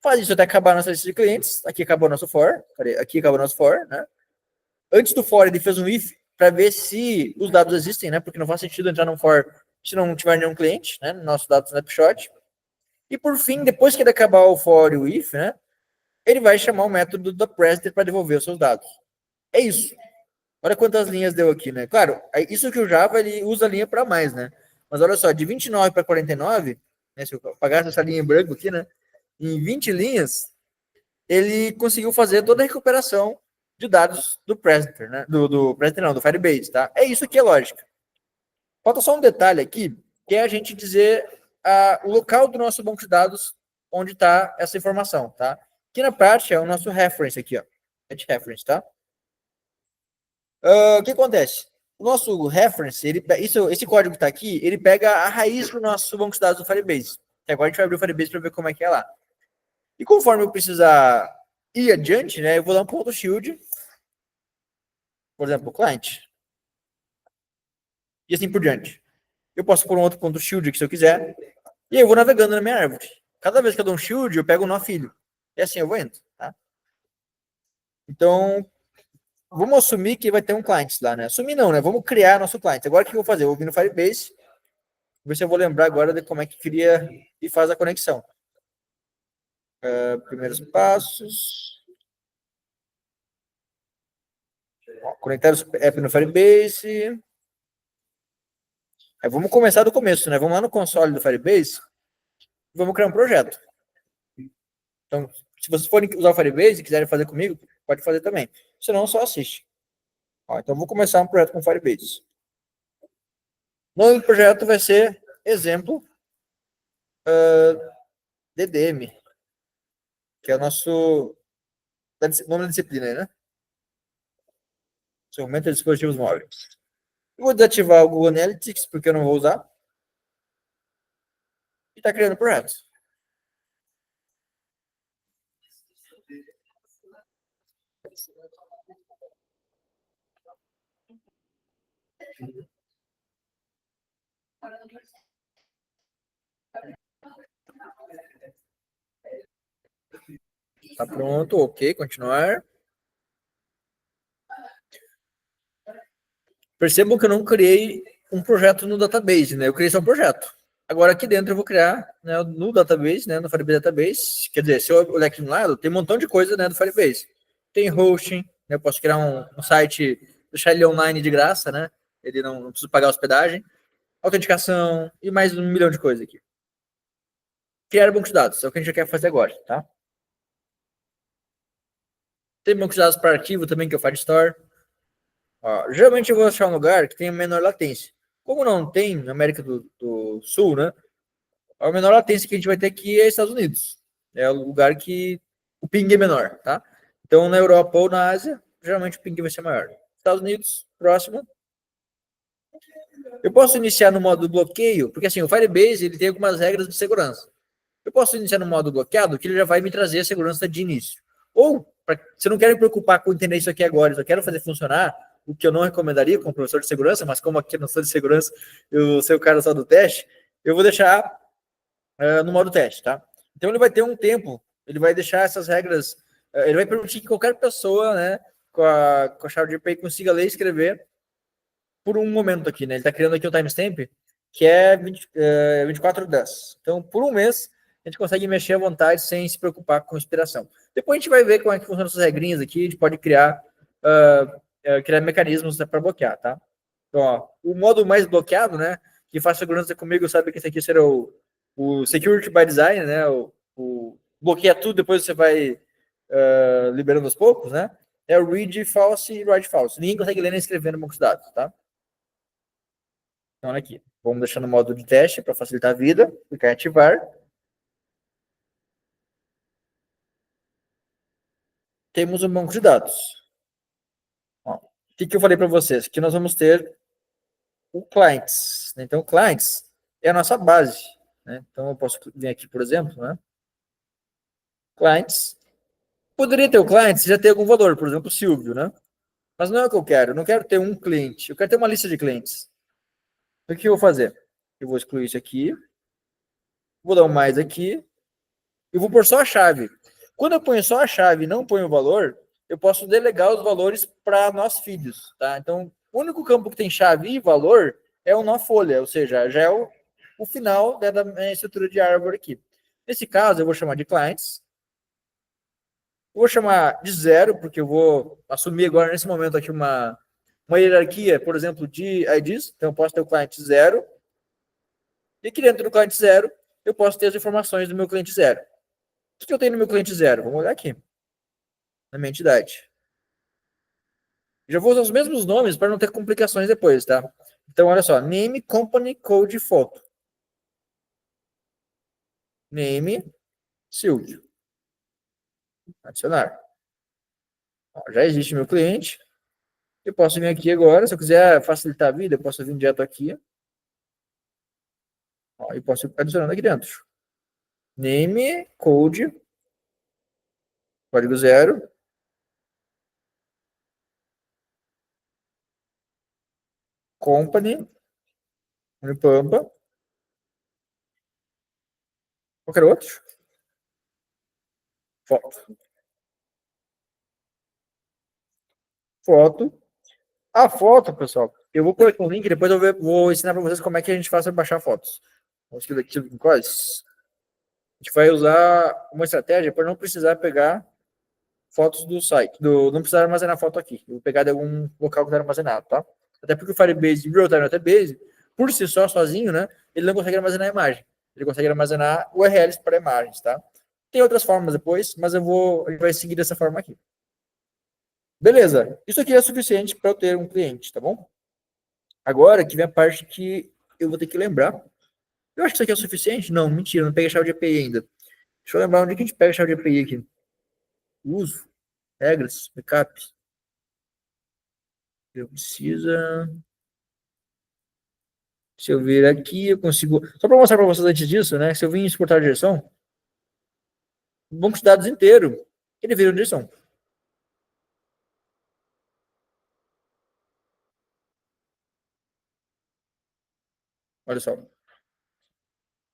S1: Faz isso até acabar a nossa lista de clientes. Aqui acabou o nosso for. Aqui acabou o nosso for, né? Antes do for, ele fez um if para ver se os dados existem, né? Porque não faz sentido entrar num for se não tiver nenhum cliente, né? No nosso dado snapshot. E por fim, depois que ele acabar o for e o if, né? Ele vai chamar o método da presenter para devolver os seus dados. É isso. Olha quantas linhas deu aqui, né? Claro, isso que o Java ele usa linha para mais, né? Mas olha só, de 29 para 49, né, se eu apagasse essa linha em branco aqui, né? Em 20 linhas, ele conseguiu fazer toda a recuperação de dados do presenter, né? Do presenter não, do Firebase, tá? É isso que é lógica. Falta só um detalhe aqui, que é a gente dizer o local do nosso banco de dados onde está essa informação, tá? Que na prática é o nosso reference aqui, ó. É de reference, tá? O que acontece? O nosso reference, esse código que está aqui, ele pega a raiz do nosso banco de dados do Firebase. Agora a gente vai abrir o Firebase para ver como é que é lá. E conforme eu precisar ir adiante, né, eu vou dar um ponto shield, por exemplo, client. E assim por diante. Eu posso pôr um outro ponto shield aqui se eu quiser. E aí eu vou navegando na minha árvore. Cada vez que eu dou um shield, eu pego um nó filho. E assim eu vou indo, tá? Então, vamos assumir que vai ter um client lá, né? Assumir não, né? Vamos criar nosso client. Agora o que eu vou fazer? Eu vou vir no Firebase Ver se eu vou lembrar agora de como é que cria e faz a conexão. Primeiros passos. Ó, conectar o app no Firebase. Aí vamos começar do começo, né? Vamos lá no console do Firebase e vamos criar um projeto. Então, se vocês forem usar o Firebase e quiserem fazer comigo, pode fazer também. Se não, só assiste. Ó, então, vou começar um projeto com o Firebase. O nome do projeto vai ser exemplo DDM, que é o nosso nome da disciplina aí, né? Desenvolvimento de dispositivos móveis. Eu vou desativar o Google Analytics, porque eu não vou usar. E está criando o projeto. Tá pronto, ok, continuar. Percebam que eu não criei um projeto no database, né? Eu criei só um projeto. Agora aqui dentro eu vou criar, né, no database, né, no Firebase Database. Quer dizer, se eu olhar aqui no lado, tem um montão de coisa, né, do Firebase. Tem hosting, né, eu posso criar um site, deixar ele online de graça, né? Ele não precisa pagar hospedagem. Autenticação e mais 1 milhão de coisas aqui. Criar banco de dados, é o que a gente já quer fazer agora, tá? Tem banco de dados para arquivo também, que é o Firestore. Ó, geralmente eu vou achar um lugar que tenha menor latência. Como não tem na América do Sul, né? A menor latência que a gente vai ter aqui é Estados Unidos. É o lugar que o ping é menor, tá? Então, na Europa ou na Ásia, geralmente o ping vai ser maior. Estados Unidos, próximo. Eu posso iniciar no modo bloqueio, porque assim, o Firebase ele tem algumas regras de segurança. Eu posso iniciar no modo bloqueado, que ele já vai me trazer a segurança de início. Ou, se eu não quero me preocupar com entender isso aqui agora, eu só quero fazer funcionar, o que eu não recomendaria como professor de segurança, mas como aqui eu não sou de segurança, eu sou o cara só do teste, eu vou deixar no modo teste, tá? Então ele vai ter um tempo, ele vai deixar essas regras, ele vai permitir que qualquer pessoa, né, com a chave de API consiga ler e escrever por um momento aqui, né? Ele está criando aqui o timestamp, que é 24/10. Então, por um mês, a gente consegue mexer à vontade sem se preocupar com inspiração. Depois a gente vai ver como é que funcionam essas regrinhas aqui, a gente pode criar mecanismos para bloquear, tá? Então, ó, o modo mais bloqueado, né, que faz segurança comigo, sabe que esse aqui será o Security by Design, né, bloqueia tudo, depois você vai liberando aos poucos, né, é o read false e write false. Ninguém consegue ler nem escrever no banco de dados, tá? Então, olha aqui. Vamos deixar no modo de teste para facilitar a vida. Clicar em ativar. Temos um banco de dados. Ó, o que eu falei para vocês? Que nós vamos ter o clients. Então, o clients é a nossa base. Né? Então, eu posso vir aqui, por exemplo, né? Clients. Poderia ter o clients e já ter algum valor, por exemplo, o Silvio, né? Mas não é o que eu quero. Eu não quero ter um cliente. Eu quero ter uma lista de clientes. Então, o que eu vou fazer? Eu vou excluir isso aqui. Vou dar um mais aqui. Eu vou pôr só a chave. Quando eu ponho só a chave e não ponho o valor, eu posso delegar os valores para nós filhos, tá? Então, o único campo que tem chave e valor é o nó folha, ou seja, já é o final da minha estrutura de árvore aqui. Nesse caso, eu vou chamar de clients. Eu vou chamar de zero, porque eu vou assumir agora, nesse momento aqui, uma hierarquia, por exemplo, de IDs. Então, eu posso ter o cliente zero. E aqui dentro do cliente zero, eu posso ter as informações do meu cliente zero. O que eu tenho no meu cliente zero? Vamos olhar aqui, na minha entidade. Já vou usar os mesmos nomes para não ter complicações depois, tá? Então, olha só, name, company, code, foto. Name, Silvio. Adicionar. Ó, já existe meu cliente. Eu posso vir aqui agora, se eu quiser facilitar a vida, eu posso vir direto aqui. Ó, e posso adicionar aqui dentro. Name, code, código zero, company, Unipampa, qualquer outro. Foto. Foto. A foto, pessoal, Eu vou pôr aqui um link, depois vou ensinar para vocês como é que a gente faz para baixar fotos. Vamos escrever aqui em Quais. A gente vai usar uma estratégia para não precisar pegar fotos do site, não precisar armazenar foto aqui. Eu vou pegar de algum local que está armazenado, tá? Até porque o Firebase Real Time Database, por si só, sozinho, né? Ele não consegue armazenar a imagem. Ele consegue armazenar URLs para imagens, tá? Tem outras formas depois, mas a gente vai seguir dessa forma aqui. Beleza. Isso aqui é suficiente para eu ter um cliente, tá bom? Agora que vem a parte que eu vou ter que lembrar. Eu acho que isso aqui é o suficiente? Não, mentira, não peguei a chave de API ainda. Deixa eu lembrar onde que a gente pega a chave de API aqui. Uso, regras, backup. Eu precisa. Se eu vir aqui, eu consigo. Só para mostrar para vocês antes disso, né? Se eu vim exportar a direção, o banco de dados inteiro, ele vira a direção. Olha só.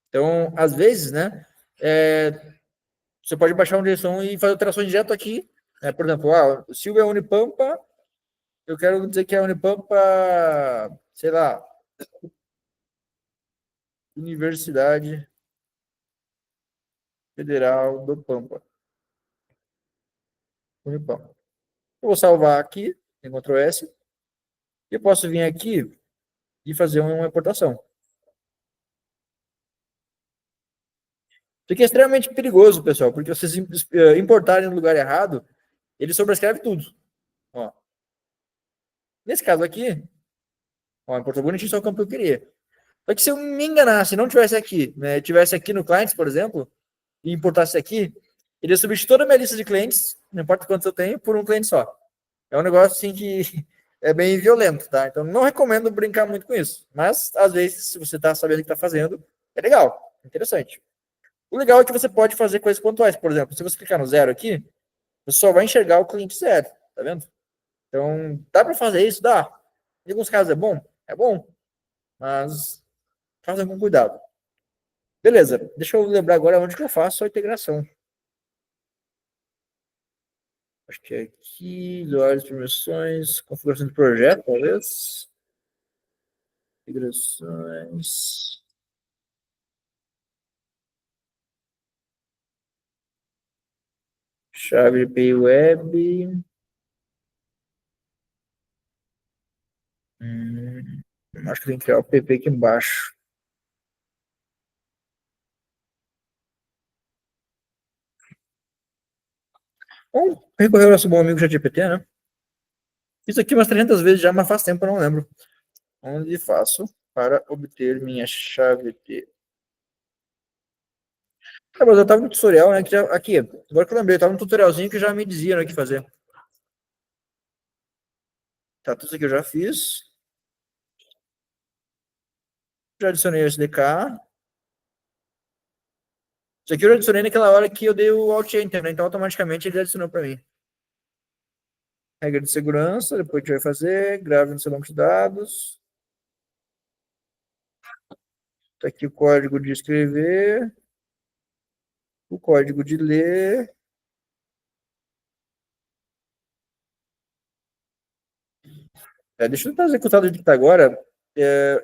S1: Então, às vezes, né? Você pode baixar uma direção e fazer alterações direto aqui. Né? Por exemplo, Silvia Unipampa, eu quero dizer que é Unipampa, sei lá, Universidade Federal do Pampa. Unipampa. Eu vou salvar aqui, Ctrl S, e eu posso vir aqui e fazer uma importação. Isso aqui é extremamente perigoso, pessoal, porque vocês importarem no lugar errado, ele sobrescreve tudo. Ó. Nesse caso aqui, ó, importou bonitinho só o campo que eu queria. Só que se eu me enganasse, não tivesse aqui, né, tivesse aqui no clients, por exemplo, e importasse aqui, ele ia substituir toda a minha lista de clientes, não importa quantos eu tenho, por um cliente só. É um negócio assim que é bem violento, tá? Então não recomendo brincar muito com isso. Mas, às vezes, se você está sabendo o que está fazendo, é legal, interessante. O legal é que você pode fazer coisas pontuais. Por exemplo, se você clicar no zero aqui, você só vai enxergar o cliente zero, tá vendo? Então, dá para fazer isso? Dá. Em alguns casos é bom, mas faça com cuidado. Beleza, deixa eu lembrar agora onde que eu faço a integração. Acho que é aqui, usuários, permissões, configuração de projeto, talvez. Integrações. Chave API Web. Hum, acho que tem que criar o PP aqui embaixo. Vamos recorrer ao nosso bom amigo ChatGPT, né? Fiz aqui umas 300 vezes já, mas faz tempo eu não lembro. Onde faço para obter minha chave de... Ah, mas eu tava no tutorial, né? Aqui, agora que eu lembrei, eu tava no tutorialzinho que já me dizia né, o que fazer. Tá, tudo isso aqui eu já fiz. Já adicionei o SDK. Isso aqui eu já adicionei naquela hora que eu dei o Alt Enter, né? Então automaticamente ele adicionou para mim. Regra de segurança, depois a gente vai fazer. Grave no seu banco de dados. Tá aqui o código de escrever. O código de ler. Deixa eu tentar executar do que tá agora. Eu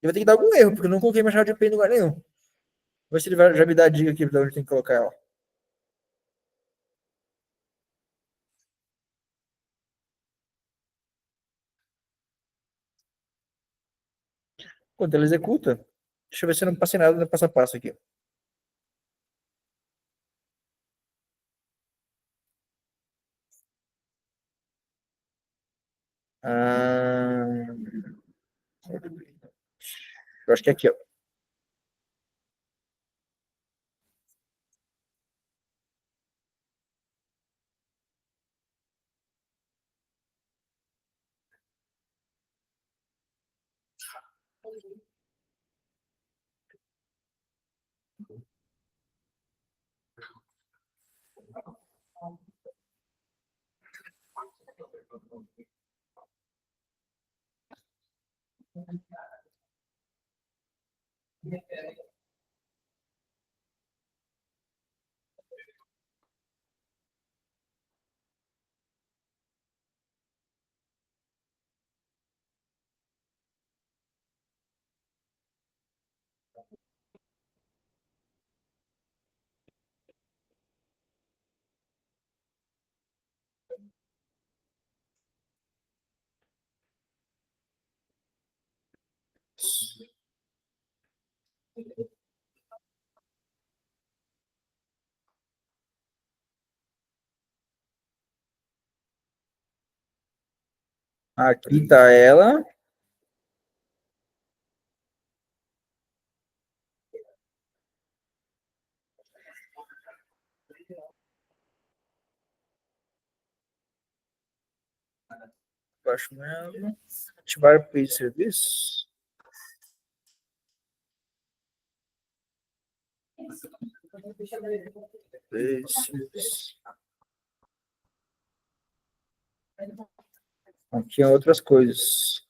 S1: vou ter que dar algum erro, porque eu não coloquei minha chave de API em lugar nenhum. Vou ver se ele já me dá a dica aqui para onde tem que colocar ela. Quando ela executa, deixa eu ver se eu não passei nada no passo a passo aqui. Ah, eu acho que é aqui, ó. Aqui tá ela. Baixo mesmo. Ativar o de serviço. Serviços. Aqui é outras coisas.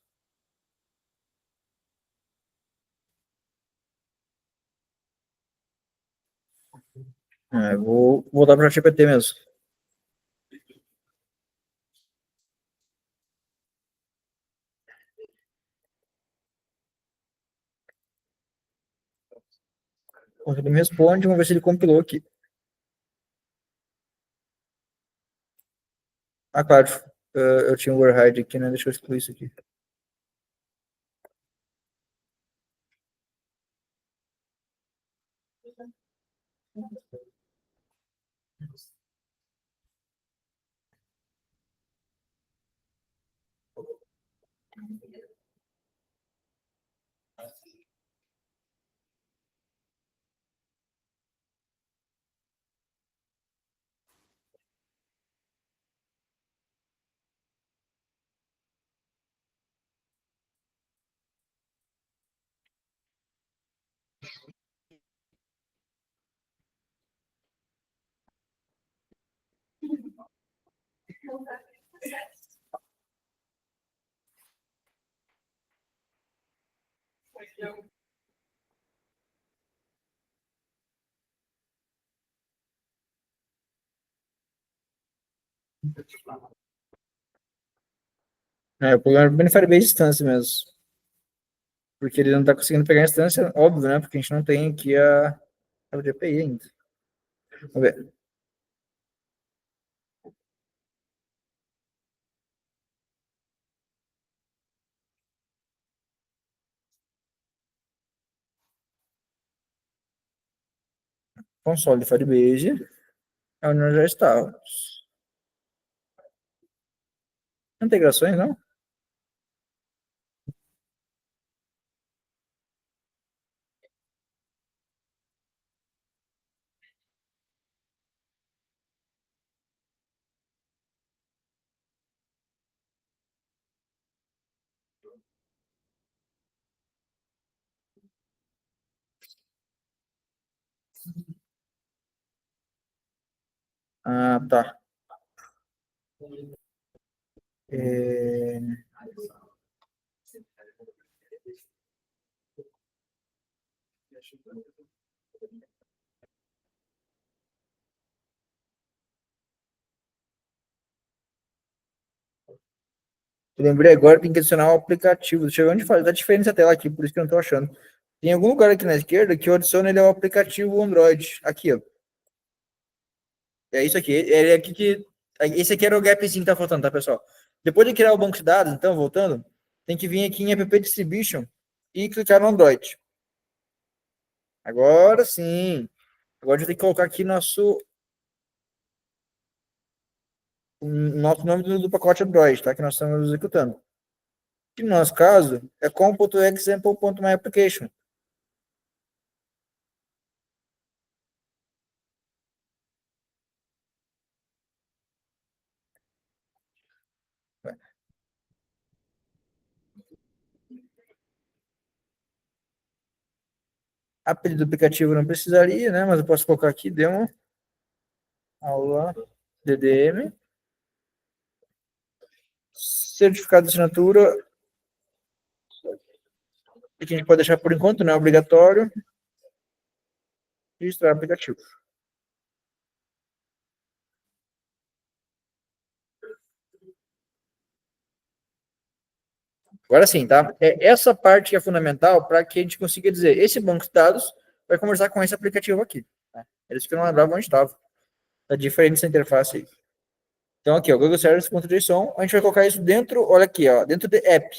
S1: Vou voltar para o GPT mesmo. Quando ele me responde, vamos ver se ele compilou aqui. Ah, claro. Eu tinha um override aqui, né? Deixa eu excluir isso aqui. O problema é o Firebase distância mesmo. Porque ele não está conseguindo pegar a instância, óbvio, né? Porque a gente não tem aqui a GPI ainda. Vamos ver. Console de Firebase. É onde nós já estávamos. Integrações, não? Ah, tá. É... Eu lembrei agora, tem que adicionar o aplicativo. Deixa eu ver onde faz. Dá diferença a tela aqui, por isso que eu não estou achando. Tem algum lugar aqui na esquerda que eu adiciono ele ao aplicativo Android. Aqui, ó. É isso aqui. É aqui que. Esse aqui era o gapzinho que tá faltando, tá, pessoal? Depois de criar o banco de dados, então, voltando, tem que vir aqui em App Distribution e clicar no Android. Agora sim. Agora a gente tem que colocar aqui nosso nome do pacote Android, tá? Que nós estamos executando. Que no nosso caso é com.example.myapplication. Apelido do aplicativo não precisaria, né? Mas eu posso colocar aqui demo aula DDM. Certificado de assinatura, que a gente pode deixar por enquanto, não é obrigatório. Registrar aplicativo. Agora sim, tá? Essa parte que é fundamental para que a gente consiga dizer, esse banco de dados vai conversar com esse aplicativo aqui. Tá? Eles que não lembravam onde estava. Tá diferente essa interface aí. Então aqui, ó, Google Service.json, a gente vai colocar isso dentro, olha aqui, ó, dentro de app.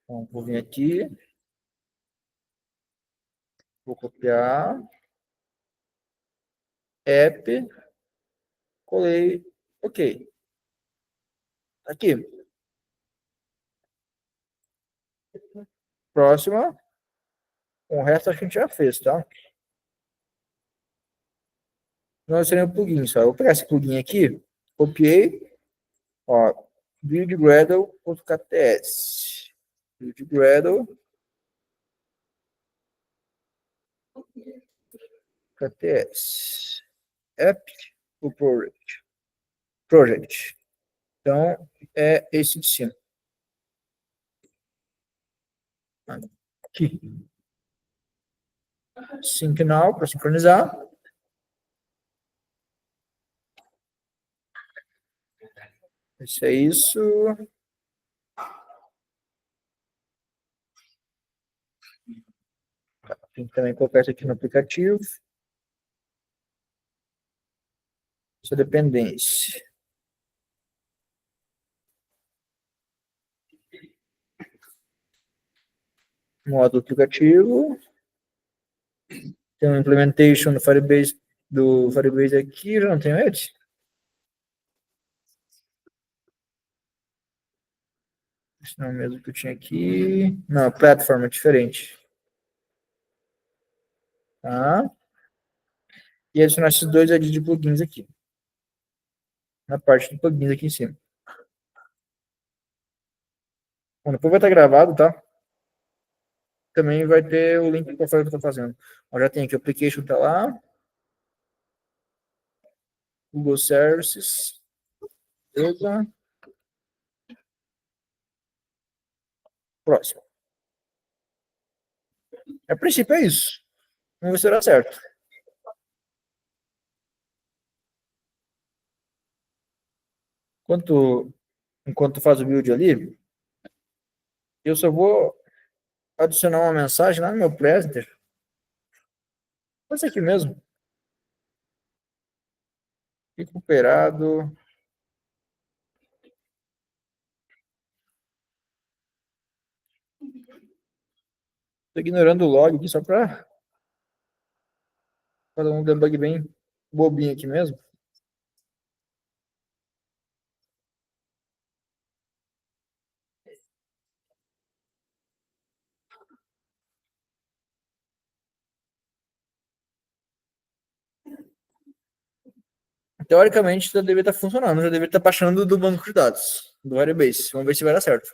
S1: Então, vou vir aqui. Vou copiar. App. Colei. Ok. Aqui. Próxima. O resto a gente já fez, tá? Nós teremos plugin só. Eu vou pegar esse plugin aqui. Copiei. Ó. buildgradle.kts. Buildgradle. KTS. App. O project. Project. Então, é esse de cima. Aqui. Sync now para sincronizar. Isso é isso. Tem que também colocar isso aqui no aplicativo. Essa dependência. Modo aplicativo. Tem um implementation do Firebase aqui, já não tem Edge? Esse não é o mesmo que eu tinha aqui. Não, platform é diferente. Tá? E adicionar esses dois IDs de plugins aqui. Na parte de plugins aqui em cima. Bom, depois vai estar gravado, tá? Também vai ter o link para fazer o que eu estou fazendo. Ó, já tem aqui o application, tá lá. Google Services. Beleza. Próximo. A princípio é isso. Vamos ver se dá certo. Enquanto faz o build ali, eu só vou adicionar uma mensagem lá no meu presenter. Pode ser aqui mesmo. Recuperado. Estou ignorando o log aqui só para fazer um debug bem bobinho aqui mesmo. Teoricamente, já deveria estar funcionando, já deveria estar baixando do banco de dados, do Firebase. Vamos ver se vai dar certo.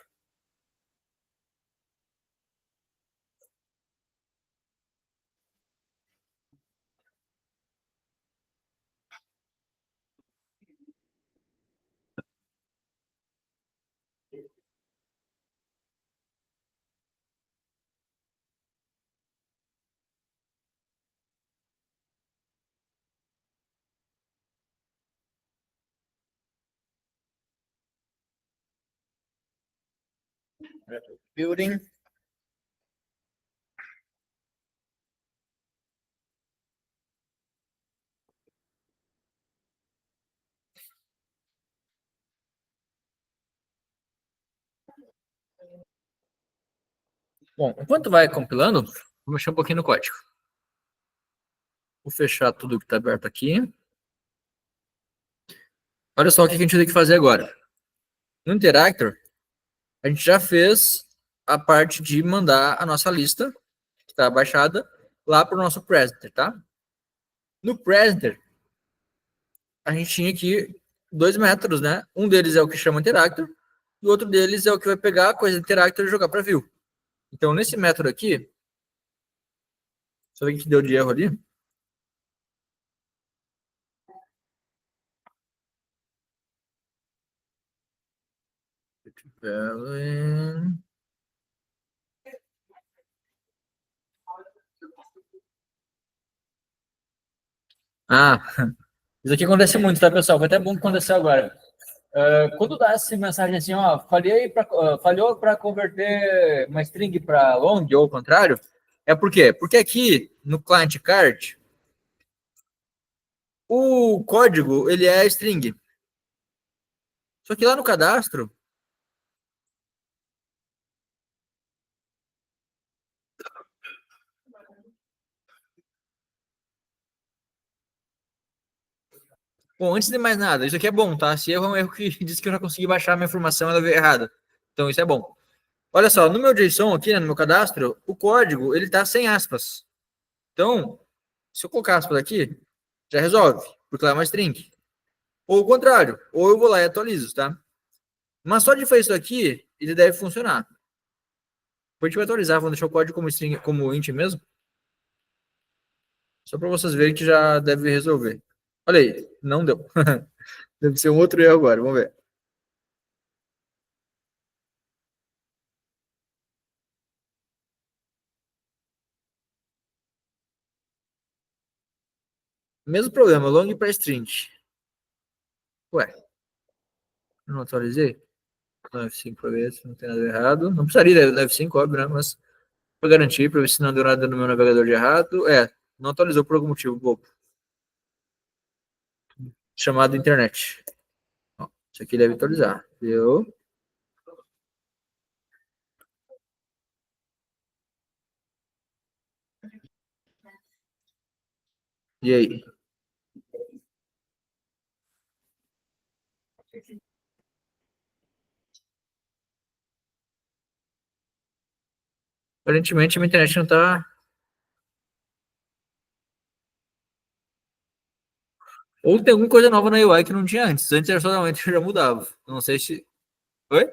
S1: Building. Bom, enquanto vai compilando, vou mexer um pouquinho no código. Vou fechar tudo que está aberto aqui. Olha só o que a gente tem que fazer agora. No Interactor, a gente já fez a parte de mandar a nossa lista, que está baixada, lá para o nosso presenter, tá? No presenter, a gente tinha aqui dois métodos, né? Um deles é o que chama Interactor, e o outro deles é o que vai pegar a coisa Interactor e jogar para view. Então, nesse método aqui, só ver o que deu de erro ali. Ah, isso aqui acontece muito, tá, pessoal? Foi até bom que aconteceu agora. Quando dá essa mensagem assim, ó, falhou para converter uma string para long ou ao contrário, é por quê? Porque aqui no client card, o código ele é string. Só que lá no cadastro, Bom, antes de mais nada, isso aqui é bom, tá? Se erro é um erro que diz que eu já consegui baixar a minha informação e ela veio errada. Então isso é bom. Olha só, no meu JSON aqui, né, no meu cadastro, o código, ele tá sem aspas. Então, se eu colocar aspas aqui, já resolve, porque lá é uma string. Ou o contrário, ou eu vou lá e atualizo, tá? Mas só de fazer isso aqui, ele deve funcionar. Depois a gente vai atualizar, vamos deixar o código como string, como int mesmo, só para vocês verem que já deve resolver. Olha aí, não deu. Deve ser um outro erro agora, vamos ver. Mesmo problema, long para string. Ué, não atualizei? No F5 para ver se não tem nada errado. Não precisaria do F5, óbvio, né? Mas para garantir, para ver se não deu nada no meu navegador de errado. É, não atualizou por algum motivo, bobo. Chamado internet. Ó, isso aqui deve atualizar, viu? E aí? Aparentemente a minha internet não tá. Ou tem alguma coisa nova na UI que não tinha antes. Antes era somente já mudava. Não sei se. Oi?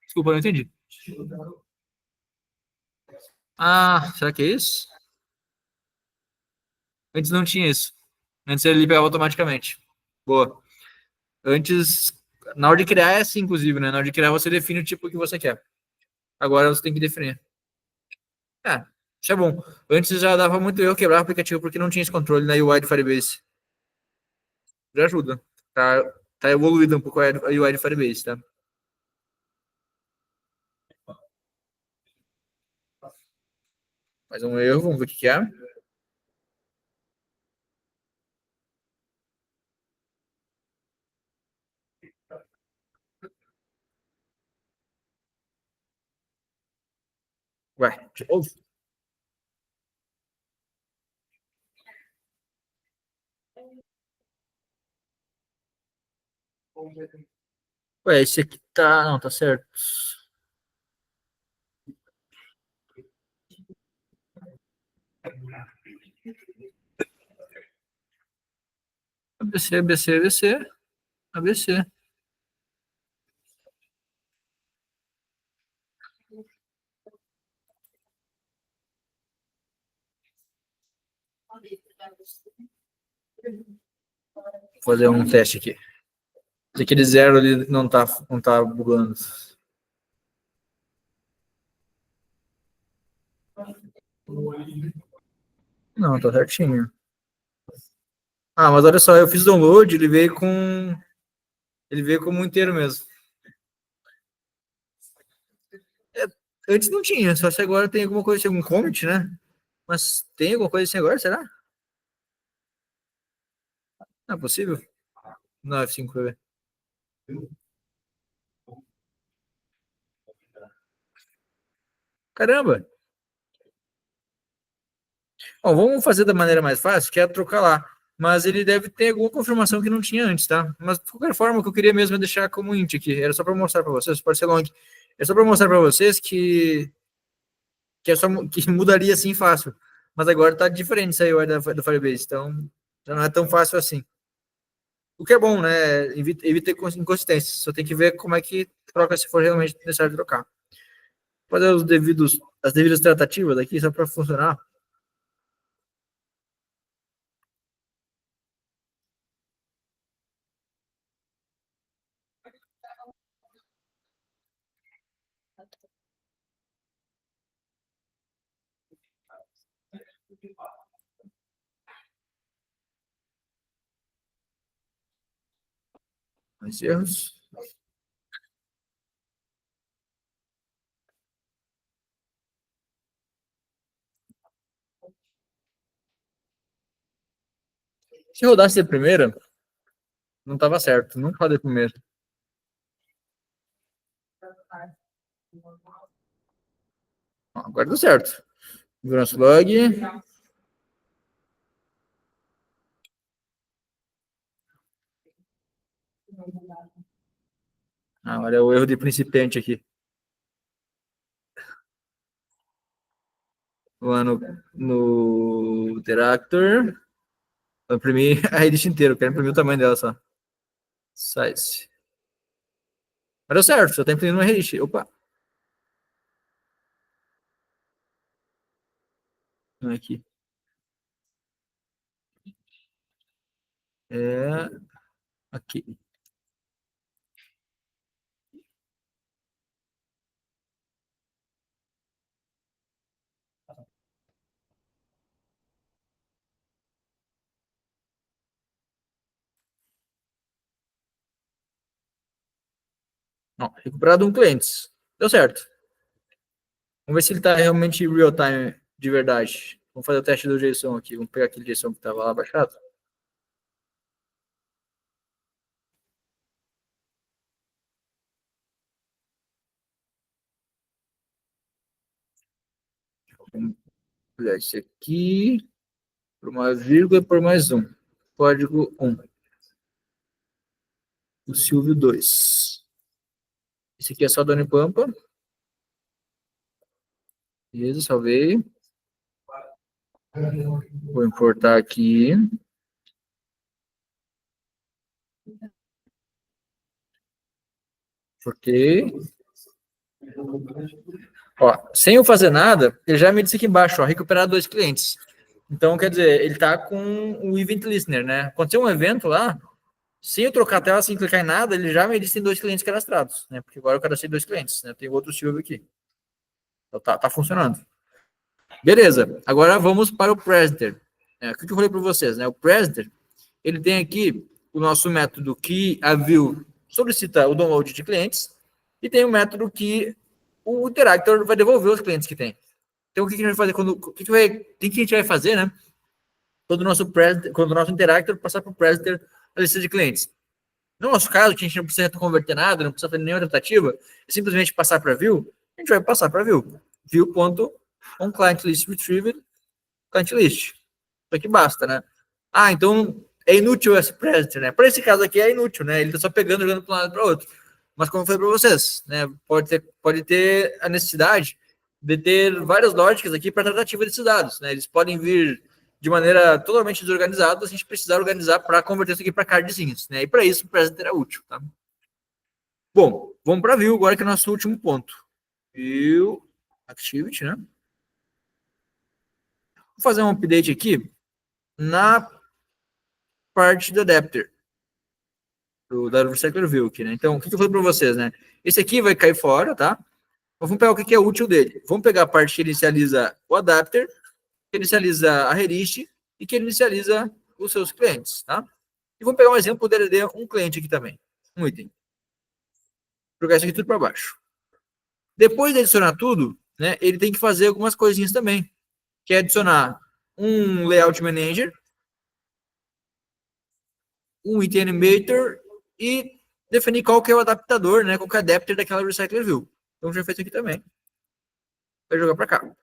S1: Desculpa, não entendi. Ah, será que é isso? Antes não tinha isso. Antes ele liberava automaticamente. Boa. Antes, na hora de criar é assim, inclusive, né? Na hora de criar você define o tipo que você quer. Agora você tem que definir. É, isso é bom. Antes já dava muito erro quebrar o aplicativo porque não tinha esse controle na UI do Firebase. Já ajuda. Tá, tá evoluído um pouco a UI do Firebase, tá? Mais um erro, vamos ver o que que é. Ué, de novo? Ué, esse aqui tá. Não, tá certo. ABC, ABC, ABC, ABC. Vou fazer um teste aqui. Aquele zero ali não tá bugando. Não, tá certinho. Ah, mas olha só, eu fiz download, ele veio com. Ele veio como inteiro mesmo. É, antes não tinha, só se agora tem alguma coisa, algum comment, né? Mas tem alguma coisa assim agora, será? Não é possível? Não, F5 pra ver. Caramba! Bom, vamos fazer da maneira mais fácil, que é trocar lá. Mas ele deve ter alguma confirmação que não tinha antes, tá? Mas de qualquer forma, o que eu queria mesmo é deixar como int aqui. Era só para mostrar para vocês, pode ser long. É só para mostrar para vocês que, é só, que mudaria assim fácil. Mas agora tá diferente isso aí do Firebase, então já não é tão fácil assim. O que é bom, né? Evita inconsistências. Só tem que ver como é que troca se for realmente necessário trocar. Fazer as devidas tratativas aqui só para funcionar. Mais erros. Se rodasse de primeira, não estava certo. Nunca rodei primeiro. Agora deu certo. Segurança log. Ah, olha o erro de principiante aqui. Lá no Interactor. Vou imprimir a rede inteira, quero imprimir o tamanho dela só. Size. Mas deu certo, só tá imprimindo uma rede. Opa, aqui. É aqui. Não, recuperado um cliente. Deu certo. Vamos ver se ele está realmente real time de verdade. Vamos fazer o teste do JSON aqui. Vamos pegar aquele JSON que estava lá baixado. Vamos olhar esse aqui. Por uma vírgula e por mais um. Código 1. O Silvio 2. Esse aqui é só Dona Pampa. Beleza, salvei. Vou importar aqui. Ok. Ó, sem eu fazer nada, ele já me disse aqui embaixo, ó, recuperar 2 clientes. Então, quer dizer, ele tá com o Event Listener, né? Aconteceu um evento lá, sem eu trocar a tela, sem clicar em nada, ele já me disse que tem 2 clientes cadastrados, né? Porque agora eu cadastrei 2 clientes, né? Tem outro Silvio aqui. Então, tá funcionando. Beleza, agora vamos para o Presenter. O que eu falei para vocês, né? O Presenter, ele tem aqui o nosso método que a View solicita o download de clientes e tem o método que o Interactor vai devolver os clientes que tem. Então, o que a gente vai fazer? Que a gente vai fazer, né? Quando o nosso Interactor passar para o Presenter a lista de clientes. No nosso caso, que a gente não precisa converter nada, não precisa fazer nenhuma tentativa, é simplesmente passar para View, a gente vai passar para View. View.onClientListRetriever client list. Isso aqui basta, né? Ah, então é inútil esse presenter, né? Para esse caso aqui é inútil, né? Ele está só pegando e jogando para um lado e para outro. Mas como eu falei para vocês, né? Pode ter a necessidade de ter várias lógicas aqui para tratativa desses dados, né? Eles podem vir de maneira totalmente desorganizada, a gente precisar organizar para converter isso aqui para cardzinhos, né? E para isso o presenter é útil, tá? Bom, vamos para view agora que é o nosso último ponto. View activity, né? Vou fazer um update aqui na parte do adapter da Recycler View aqui, né? Então, o que eu falei para vocês, né? Esse aqui vai cair fora, tá? Mas vamos pegar o que é útil dele. Vamos pegar a parte que inicializa o adapter, que inicializa a Herist e que inicializa os seus clientes, tá? E vamos pegar um exemplo dele de um cliente aqui também, um item. Jogar isso aqui tudo para baixo. Depois de adicionar tudo, né, ele tem que fazer algumas coisinhas também, que é adicionar um Layout Manager, um Item Animator e definir qual que é o adaptador, né, qual que é o adapter daquela Recycler View. Então já fez aqui também. Vai jogar para cá.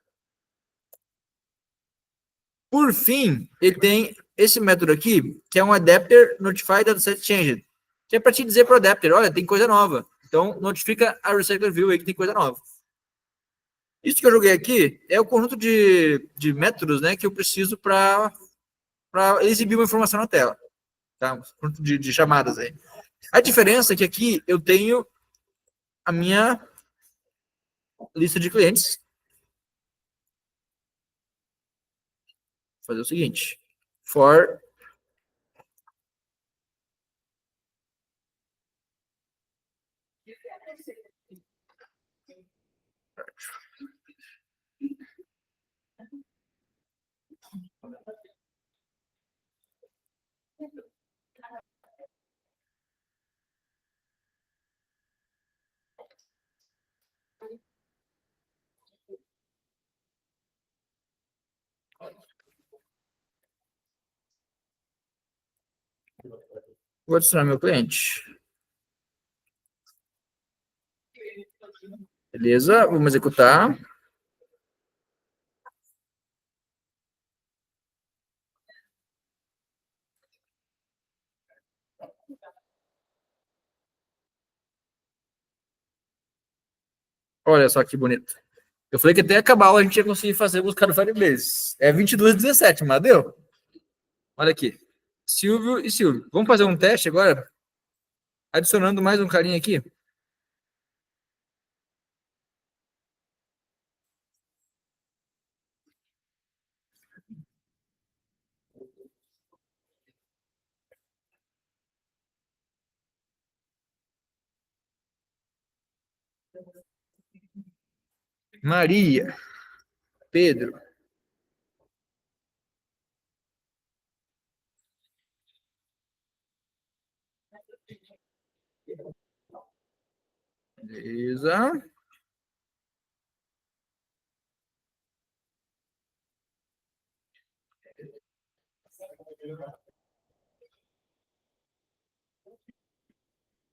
S1: Por fim, ele tem esse método aqui, que é um adapter notify dataset changed, que é para te dizer para o adapter, olha, tem coisa nova. Então notifica a Recycler View aí que tem coisa nova. Isso que eu joguei aqui é o conjunto de métodos, né, que eu preciso para exibir uma informação na tela. Tá? Um conjunto de chamadas aí. A diferença é que aqui eu tenho a minha lista de clientes. Vou fazer o seguinte: for vou adicionar meu cliente. Beleza, vamos executar. Olha só que bonito. Eu falei que até acabar a aula a gente ia conseguir fazer buscar no Firebase. É 22h17, mas deu. Olha aqui. Silvio e Silvio. Vamos fazer um teste agora? Adicionando mais um carinha aqui. Maria, Pedro. Beleza.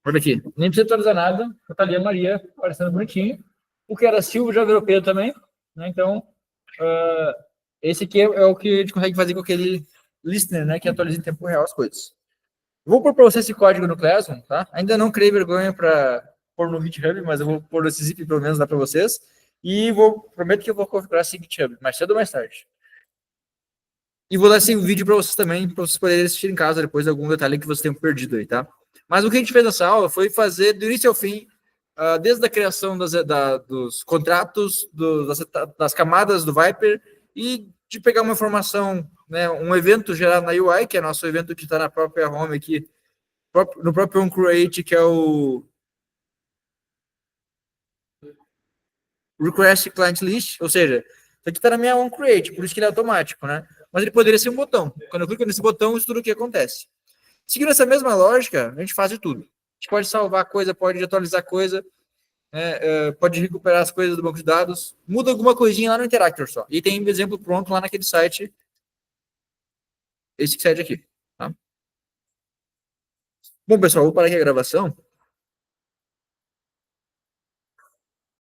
S1: Olha aqui. Nem precisa atualizar nada. Tá ali a Maria aparecendo bonitinho. O que era Silvio já virou Pedro também. Né? Então, esse aqui é o que a gente consegue fazer com aquele listener, né? Que atualiza em tempo real as coisas. Vou pôr para você esse código no Classroom, tá? Ainda não criei vergonha para pôr no GitHub, mas eu vou pôr esse zip pelo menos lá para vocês. E prometo que eu vou configurar esse GitHub, mais cedo ou mais tarde. E vou dar esse vídeo para vocês também, para vocês poderem assistir em casa depois algum detalhe que vocês tenham perdido aí, tá? Mas o que a gente fez nessa aula foi fazer do início ao fim, desde a criação dos contratos, das camadas do Viper e de pegar uma informação, né, um evento gerado na UI, que é nosso evento que está na própria home aqui, no próprio OnCreate, que é o Request Client List, ou seja, isso aqui está na minha OnCreate, por isso que ele é automático, né? Mas ele poderia ser um botão. Quando eu clico nesse botão, isso tudo o que acontece. Seguindo essa mesma lógica, a gente faz de tudo. A gente pode salvar coisa, pode atualizar coisa, pode recuperar as coisas do banco de dados, muda alguma coisinha lá no Interactor só. E tem um exemplo pronto lá naquele site, esse site aqui. Tá? Bom, pessoal, vou parar aqui a gravação.